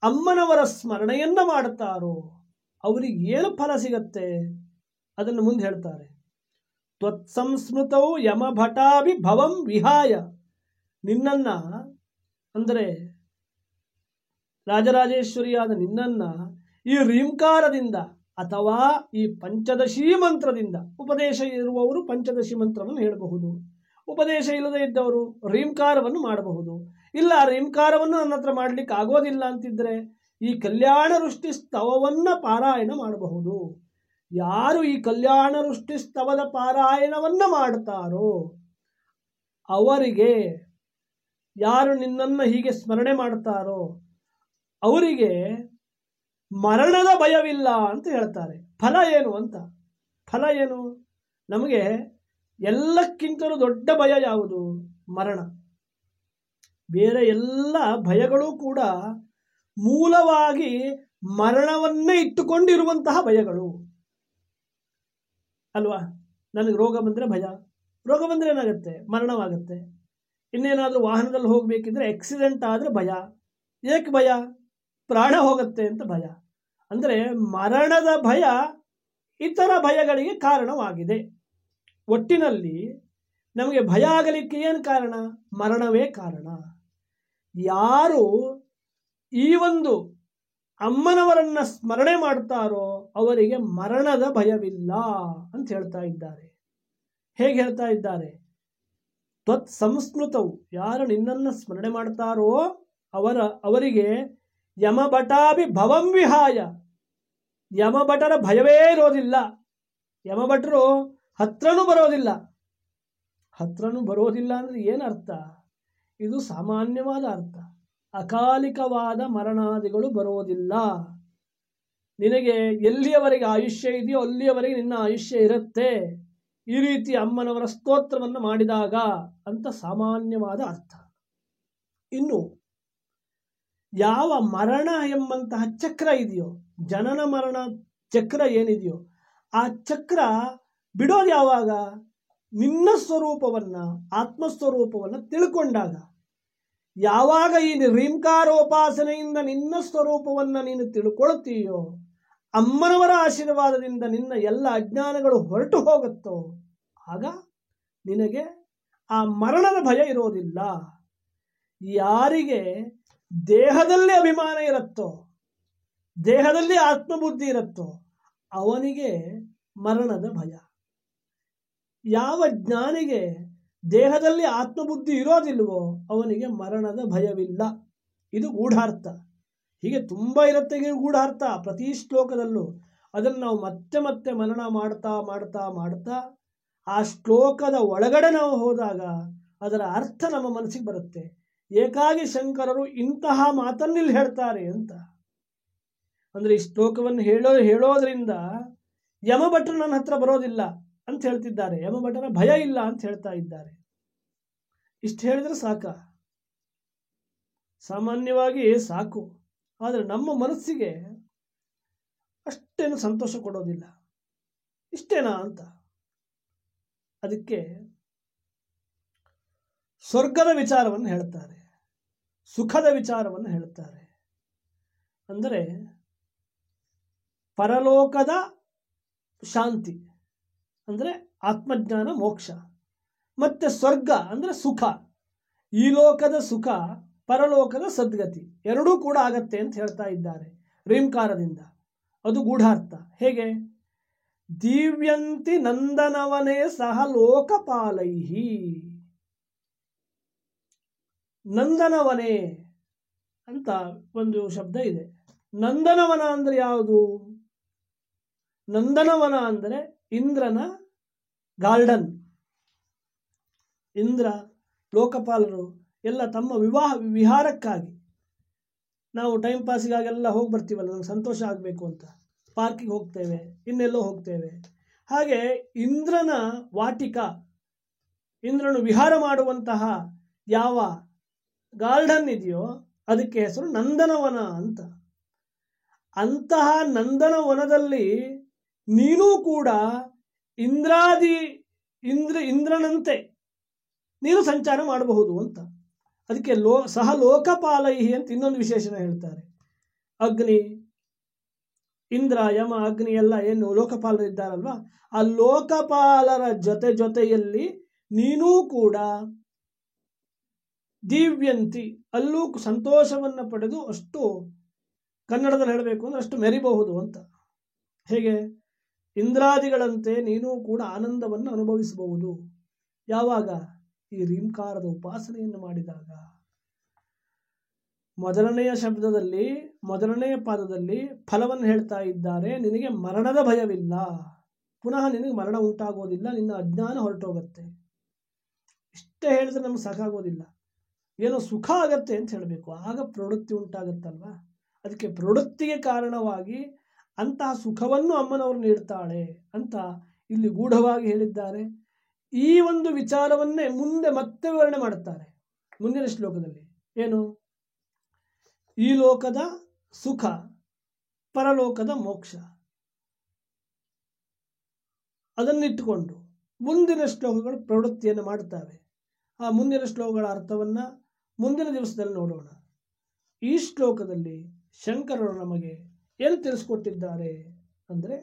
ಅಮ್ಮನವರ ಸ್ಮರಣೆಯನ್ನ ಮಾಡ್ತಾರೋ ಅವರಿಗೆ ಏನು ಫಲ ಸಿಗತ್ತೆ ಅದನ್ನು ಮುಂದೆ ಹೇಳ್ತಾರೆ. ತ್ವತ್ಸಂಸ್ಮೃತೌ ಯಮಭಟಾಭಿ ಭವಂ ವಿಹಾಯ, ನಿನ್ನನ್ನ ಅಂದರೆ ರಾಜರಾಜೇಶ್ವರಿಯಾದ ನಿನ್ನನ್ನ ಈ ರೀಂಕಾರದಿಂದ ಅಥವಾ ಈ ಪಂಚದಶಿ ಮಂತ್ರದಿಂದ, ಉಪದೇಶ ಇರುವವರು ಪಂಚದಶಿ ಮಂತ್ರವನ್ನು ಹೇಳಬಹುದು, ಉಪದೇಶ ಇಲ್ಲದೆ ಇದ್ದವರು ರೀಂಕಾರವನ್ನು ಮಾಡಬಹುದು. ಇಲ್ಲ ರೀಂಕಾರವನ್ನು ನನ್ನ ಹತ್ರ ಮಾಡ್ಲಿಕ್ಕೆ ಆಗೋದಿಲ್ಲ ಅಂತಿದ್ರೆ ಈ ಕಲ್ಯಾಣ ವೃಷ್ಟಿ ಸ್ತವವನ್ನ ಪಾರಾಯಣ ಮಾಡಬಹುದು. ಯಾರು ಈ ಕಲ್ಯಾಣ ವೃಷ್ಟಿ ಸ್ತವದ ಪಾರಾಯಣವನ್ನ ಮಾಡ್ತಾರೋ ಅವರಿಗೆ, ಯಾರು ನಿನ್ನನ್ನು ಹೀಗೆ ಸ್ಮರಣೆ ಮಾಡ್ತಾರೋ ಅವರಿಗೆ ಮರಣದ ಭಯವಿಲ್ಲ ಅಂತ ಹೇಳ್ತಾರೆ. ಫಲ ಏನು ಅಂತ? ಫಲ ಏನು? ನಮಗೆ ಎಲ್ಲಕ್ಕಿಂತಲೂ ದೊಡ್ಡ ಭಯ ಯಾವುದು? ಮರಣ. ಬೇರೆ ಎಲ್ಲ ಭಯಗಳು ಕೂಡ ಮೂಲವಾಗಿ ಮರಣವನ್ನೇ ಇಟ್ಟುಕೊಂಡಿರುವಂತಹ ಭಯಗಳು ಅಲ್ವಾ. ನನಗೆ ರೋಗ ಬಂದರೆ ಭಯ, ರೋಗ ಬಂದರೆ ಏನಾಗುತ್ತೆ, ಮರಣವಾಗುತ್ತೆ. ಇನ್ನೇನಾದರೂ ವಾಹನದಲ್ಲಿ ಹೋಗಬೇಕಿದ್ರೆ ಆಕ್ಸಿಡೆಂಟ್ ಆದರೆ ಭಯ. ಏಕೆ ಭಯ? ಪ್ರಾಣ ಹೋಗುತ್ತೆ ಅಂತ ಭಯ. ಅಂದರೆ ಮರಣದ ಭಯ ಇತರ ಭಯಗಳಿಗೆ ಕಾರಣವಾಗಿದೆ. ಒಟ್ಟಿನಲ್ಲಿ ನಮಗೆ ಭಯ ಆಗಲಿಕ್ಕೆ ಏನು ಕಾರಣ? ಮರಣವೇ ಕಾರಣ. ಯಾರು ಈ ಒಂದು ಅಮ್ಮನವರನ್ನ ಸ್ಮರಣೆ ಮಾಡ್ತಾರೋ ಅವರಿಗೆ ಮರಣದ ಭಯವಿಲ್ಲ ಅಂತ ಹೇಳ್ತಾ ಇದ್ದಾರೆ. ಹೇಗೆ ಹೇಳ್ತಾ ಇದ್ದಾರೆ? ತ್ವತ್ ಸಂಸ್ಮೃತವು, ಯಾರು ನಿನ್ನನ್ನು ಸ್ಮರಣೆ ಮಾಡ್ತಾರೋ ಅವರಿಗೆ ಯಮಭಟಾಭಿ ಭವಂ ವಿಹಾಯ, ಯಮಭಟರ ಭಯವೇ ಇರೋದಿಲ್ಲ. ಯಮಭಟರು ಹತ್ರನೂ ಬರೋದಿಲ್ಲ. ಹತ್ರನೂ ಬರೋದಿಲ್ಲ ಅಂದರೆ ಏನರ್ಥ? ಇದು ಸಾಮಾನ್ಯವಾದ ಅರ್ಥ. ಅಕಾಲಿಕವಾದ ಮರಣಾದಿಗಳು ಬರೋದಿಲ್ಲ. ನಿನಗೆ ಎಲ್ಲಿಯವರೆಗೆ ಆಯುಷ್ಯ ಇದೆಯೋ ಅಲ್ಲಿಯವರೆಗೆ ನಿನ್ನ ಆಯುಷ್ಯ ಇರುತ್ತೆ, ಈ ರೀತಿ ಅಮ್ಮನವರ ಸ್ತೋತ್ರವನ್ನು ಮಾಡಿದಾಗ ಅಂತ ಸಾಮಾನ್ಯವಾದ ಅರ್ಥ. ಇನ್ನು ಯಾವ ಮರಣ ಎಂಬಂತಹ ಚಕ್ರ ಇದೆಯೋ, ಜನನ ಮರಣ ಚಕ್ರ ಏನಿದೆಯೋ, ಆ ಚಕ್ರ ಬಿಡೋದು ಯಾವಾಗ? ನಿನ್ನ ಸ್ವರೂಪವನ್ನ, ಆತ್ಮಸ್ವರೂಪವನ್ನು ತಿಳ್ಕೊಂಡಾಗ. ಯಾವಾಗ ಈ ರೀಂಕಾರೋಪಾಸನೆಯಿಂದ ನಿನ್ನ ಸ್ವರೂಪವನ್ನು ನೀನು ತಿಳ್ಕೊಳ್ತೀಯೋ, ಅಮ್ಮನವರ ಆಶೀರ್ವಾದದಿಂದ ನಿನ್ನ ಎಲ್ಲ ಅಜ್ಞಾನಗಳು ಹೊರಟು ಹೋಗುತ್ತೋ, ಆಗ ನಿನಗೆ ಆ ಮರಣದ ಭಯ ಇರೋದಿಲ್ಲ. ಯಾರಿಗೆ ದೇಹದಲ್ಲಿ ಅಭಿಮಾನ ಇರುತ್ತೋ, ದೇಹದಲ್ಲಿ ಆತ್ಮಬುದ್ಧಿ ಇರುತ್ತೋ, ಅವನಿಗೆ ಮರಣದ ಭಯ. ಯಾವ ಜ್ಞಾನಿಗೆ ದೇಹದಲ್ಲಿ ಆತ್ಮಬುದ್ಧಿ ಇರೋದಿಲ್ವೋ ಅವನಿಗೆ ಮರಣದ ಭಯವಿಲ್ಲ. ಇದು ಗೂಢಾರ್ಥ. ಹೀಗೆ ತುಂಬ ಇರುತ್ತೆ ಗೂಢಾರ್ಥ ಪ್ರತಿ ಶ್ಲೋಕದಲ್ಲೂ. ಅದನ್ನು ನಾವು ಮತ್ತೆ ಮತ್ತೆ ಮನನ ಮಾಡ್ತಾ ಮಾಡ್ತಾ ಮಾಡ್ತಾ ಆ ಶ್ಲೋಕದ ಒಳಗಡೆ ನಾವು ಹೋದಾಗ ಅದರ ಅರ್ಥ ನಮ್ಮ ಮನಸ್ಸಿಗೆ ಬರುತ್ತೆ. ಏಕಾಗಿ ಶಂಕರರು ಇಂತಹ ಮಾತನ್ನಿಲ್ಲಿ ಹೇಳ್ತಾರೆ ಅಂತ. ಅಂದರೆ ಈ ಶ್ಲೋಕವನ್ನು ಹೇಳೋದ್ರಿಂದ ಯಮಭಟ್ರು ನನ್ನ ಹತ್ರ ಬರೋದಿಲ್ಲ ಅಂತ ಹೇಳ್ತಿದ್ದಾರೆ, ಯಮಭಟರ ಭಯ ಇಲ್ಲ ಅಂತ ಹೇಳ್ತಾ ಇದ್ದಾರೆ. ಇಷ್ಟು ಹೇಳಿದ್ರೆ ಸಾಕ? ಸಾಮಾನ್ಯವಾಗಿ ಸಾಕು. ಆದರೆ ನಮ್ಮ ಮನಸ್ಸಿಗೆ ಅಷ್ಟೇನು ಸಂತೋಷ ಕೊಡೋದಿಲ್ಲ. ಇಷ್ಟೇನಾ ಅಂತ. ಅದಕ್ಕೆ ಸ್ವರ್ಗದ ವಿಚಾರವನ್ನು ಹೇಳ್ತಾರೆ, ಸುಖದ ವಿಚಾರವನ್ನು ಹೇಳ್ತಾರೆ. ಅಂದರೆ ಪರಲೋಕದ ಶಾಂತಿ ಅಂದರೆ ಆತ್ಮಜ್ಞಾನ, ಮೋಕ್ಷ, ಮತ್ತೆ ಸ್ವರ್ಗ ಅಂದರೆ ಸುಖ. ಈ ಲೋಕದ ಸುಖ, ಪರಲೋಕದ ಸದ್ಗತಿ ಎರಡೂ ಕೂಡ ಆಗತ್ತೆ ಅಂತ ಹೇಳ್ತಾ ಇದ್ದಾರೆ ರೀಂಕಾರದಿಂದ. ಅದು ಗೂಢಾರ್ಥ. ಹೇಗೆ? ದಿವ್ಯಂತಿ ನಂದನವನೇ ಸಹ ಲೋಕಪಾಲೈಹಿ. ನಂದನವನೇ ಅಂತ ಒಂದು ಶಬ್ದ ಇದೆ. ನಂದನವನ ಅಂದರೆ ಯಾವುದು? ನಂದನವನ ಅಂದರೆ ಇಂದ್ರನ ಗಾರ್ಡನ್. ಇಂದ್ರ, ಲೋಕಪಾಲರು ಎಲ್ಲ ತಮ್ಮ ವಿಹಾರಕ್ಕಾಗಿ, ನಾವು ಟೈಮ್ ಪಾಸಿಗಾಗೆಲ್ಲ ಹೋಗಿ ಬರ್ತೀವಲ್ಲ, ನಮ್ಗೆ ಸಂತೋಷ ಆಗಬೇಕು ಅಂತ ಪಾರ್ಕಿಗೆ ಹೋಗ್ತೇವೆ, ಇನ್ನೆಲ್ಲೋ ಹೋಗ್ತೇವೆ. ಹಾಗೆ ಇಂದ್ರನ ವಾಟಿಕ, ಇಂದ್ರನು ವಿಹಾರ ಮಾಡುವಂತಹ ಯಾವ ಗಾರ್ಡನ್ ಇದೆಯೋ ಅದಕ್ಕೆ ಹೆಸರು ನಂದನವನ ಅಂತ. ಅಂತಹ ನಂದನವನದಲ್ಲಿ ನೀನೂ ಕೂಡ ಇಂದ್ರನಂತೆ ನೀನು ಸಂಚಾರ ಮಾಡಬಹುದು ಅಂತ. ಅದಕ್ಕೆ ಸಹ ಲೋಕಪಾಲೈಹಿ ಅಂತ ಇನ್ನೊಂದು ವಿಶೇಷಣ ಹೇಳ್ತಾರೆ. ಅಗ್ನಿ, ಇಂದ್ರ, ಯಮ, ಅಗ್ನಿ ಎಲ್ಲ ಏನು ಲೋಕಪಾಲರು ಇದ್ದಾರಲ್ವಾ, ಆ ಲೋಕಪಾಲರ ಜೊತೆಯಲ್ಲಿ ನೀನೂ ಕೂಡ ದಿವ್ಯಂತಿ, ಅಲ್ಲೂ ಸಂತೋಷವನ್ನು ಪಡೆದು ಅಷ್ಟು, ಕನ್ನಡದಲ್ಲಿ ಹೇಳಬೇಕು ಅಂದ್ರೆ ಅಷ್ಟು ಮೆರಿಬಹುದು ಅಂತ. ಹೇಗೆ? ಇಂದ್ರಾದಿಗಳಂತೆ ನೀನೂ ಕೂಡ ಆನಂದವನ್ನು ಅನುಭವಿಸಬಹುದು. ಯಾವಾಗ? ಈ ರೀಂಕಾರದ ಉಪಾಸನೆಯನ್ನು ಮಾಡಿದಾಗ. ಮೊದಲನೆಯ ಶಬ್ದದಲ್ಲಿ, ಮೊದಲನೆಯ ಪಾದದಲ್ಲಿ ಫಲವನ್ನು ಹೇಳ್ತಾ ಇದ್ದಾರೆ. ನಿನಗೆ ಮರಣದ ಭಯವಿಲ್ಲ, ಪುನಃ ನಿನಗೆ ಮರಣ ಉಂಟಾಗೋದಿಲ್ಲ, ನಿನ್ನ ಅಜ್ಞಾನ ಹೊರಟೋಗುತ್ತೆ. ಇಷ್ಟೇ ಹೇಳಿದ್ರೆ ನಮ್ಗೆ ಸಾಕಾಗೋದಿಲ್ಲ, ಏನೋ ಸುಖ ಆಗತ್ತೆ ಅಂತ ಹೇಳಬೇಕು. ಆಗ ಪ್ರವೃತ್ತಿ ಉಂಟಾಗತ್ತಲ್ವ. ಅದಕ್ಕೆ ಪ್ರವೃತ್ತಿಗೆ ಕಾರಣವಾಗಿ ಅಂತಹ ಸುಖವನ್ನು ಅಮ್ಮನವರು ನೀಡ್ತಾಳೆ ಅಂತ ಇಲ್ಲಿ ಗೂಢವಾಗಿ ಹೇಳಿದ್ದಾರೆ. ಈ ಒಂದು ವಿಚಾರವನ್ನೇ ಮುಂದೆ ಮತ್ತೆ ವಿವರಣೆ ಮಾಡುತ್ತಾರೆ ಮುಂದಿನ ಶ್ಲೋಕದಲ್ಲಿ. ಏನು? ಈ ಲೋಕದ ಸುಖ, ಪರಲೋಕದ ಮೋಕ್ಷ. ಅದನ್ನಿಟ್ಟುಕೊಂಡು ಮುಂದಿನ ಶ್ಲೋಕಗಳು ಪ್ರವೃತ್ತಿಯನ್ನು ಮಾಡುತ್ತವೆ. ಆ ಮುಂದಿನ ಶ್ಲೋಕಗಳ ಅರ್ಥವನ್ನು ಮುಂದಿನ ದಿವಸದಲ್ಲಿ ನೋಡೋಣ. ಈ ಶ್ಲೋಕದಲ್ಲಿ ಶಂಕರರು ನಮಗೆ ಏನು ತಿಳಿಸ್ಕೊಟ್ಟಿದ್ದಾರೆ ಅಂದರೆ,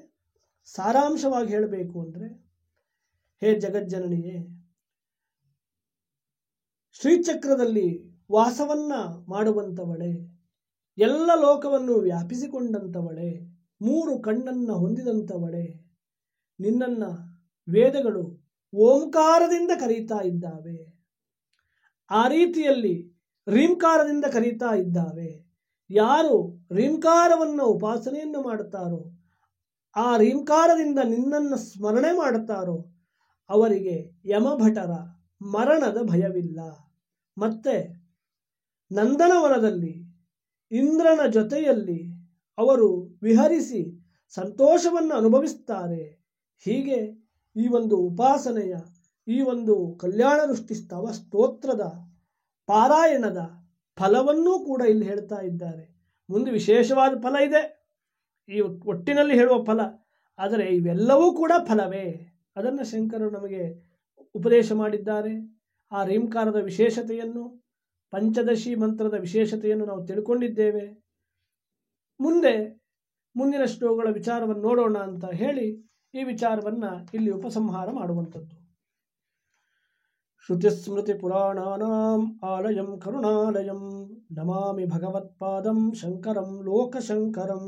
ಸಾರಾಂಶವಾಗಿ ಹೇಳಬೇಕು ಅಂದರೆ, ಹೇ ಜಗಜ್ಜನನಿಯೇ, ಶ್ರೀಚಕ್ರದಲ್ಲಿ ವಾಸವನ್ನ ಮಾಡುವಂಥವಳೆ, ಎಲ್ಲ ಲೋಕವನ್ನು ವ್ಯಾಪಿಸಿಕೊಂಡಂಥವಳೆ, 3 ಕಣ್ಣನ್ನು ಹೊಂದಿದಂಥವಳೆ, ನಿನ್ನನ್ನು ವೇದಗಳು ಓಂಕಾರದಿಂದ ಕರೀತಾ ಇದ್ದಾವೆ. ಆ ರೀತಿಯಲ್ಲಿ ರೀಂಕಾರದಿಂದ ಕರೀತಾ ಇದ್ದಾವೆ. ಯಾರು ರೀಂಕಾರವನ್ನು ಉಪಾಸನೆಯನ್ನು ಮಾಡುತ್ತಾರೋ, ಆ ರೀಂಕಾರದಿಂದ ನಿನ್ನನ್ನು ಸ್ಮರಣೆ ಮಾಡುತ್ತಾರೋ ಅವರಿಗೆ ಯಮಭಟರ ಮರಣದ ಭಯವಿಲ್ಲ. ಮತ್ತೆ ನಂದನವನದಲ್ಲಿ ಇಂದ್ರನ ಜೊತೆಯಲ್ಲಿ ಅವರು ವಿಹರಿಸಿ ಸಂತೋಷವನ್ನು ಅನುಭವಿಸುತ್ತಾರೆ. ಹೀಗೆ ಈ ಒಂದು ಉಪಾಸನೆಯ, ಈ ಒಂದು ಕಲ್ಯಾಣ ದೃಷ್ಟಿ ಸ್ತವ ಸ್ತೋತ್ರದ ಪಾರಾಯಣದ ಫಲವನ್ನೂ ಕೂಡ ಇಲ್ಲಿ ಹೇಳ್ತಾ ಇದ್ದಾರೆ. ಮುಂದೆ ವಿಶೇಷವಾದ ಫಲ ಇದೆ, ಈ ಒಟ್ಟಿನಲ್ಲಿ ಹೇಳುವ ಫಲ, ಆದರೆ ಇವೆಲ್ಲವೂ ಕೂಡ ಫಲವೇ. ಅದನ್ನು ಶಂಕರರು ನಮಗೆ ಉಪದೇಶ ಮಾಡಿದ್ದಾರೆ. ಆ ರೀಂಕಾರದ ವಿಶೇಷತೆಯನ್ನು, ಪಂಚದಶಿ ಮಂತ್ರದ ವಿಶೇಷತೆಯನ್ನು ನಾವು ತಿಳ್ಕೊಂಡಿದ್ದೇವೆ. ಮುಂದಿನ ಶ್ಲೋಕಗಳ ವಿಚಾರವನ್ನು ನೋಡೋಣ ಅಂತ ಹೇಳಿ ಈ ವಿಚಾರವನ್ನು ಇಲ್ಲಿ ಉಪಸಂಹಾರ ಮಾಡುವಂಥದ್ದು. ಶ್ರುತಿಸ್ಮೃತಿ ಪುರಾಣಾನಾಂ ಆಲಯಂ ಕರುಣಾಲಯಂ ನಮಾಮಿ ಭಗವತ್ಪಾದಂ ಶಂಕರಂ ಲೋಕಶಂಕರಂ.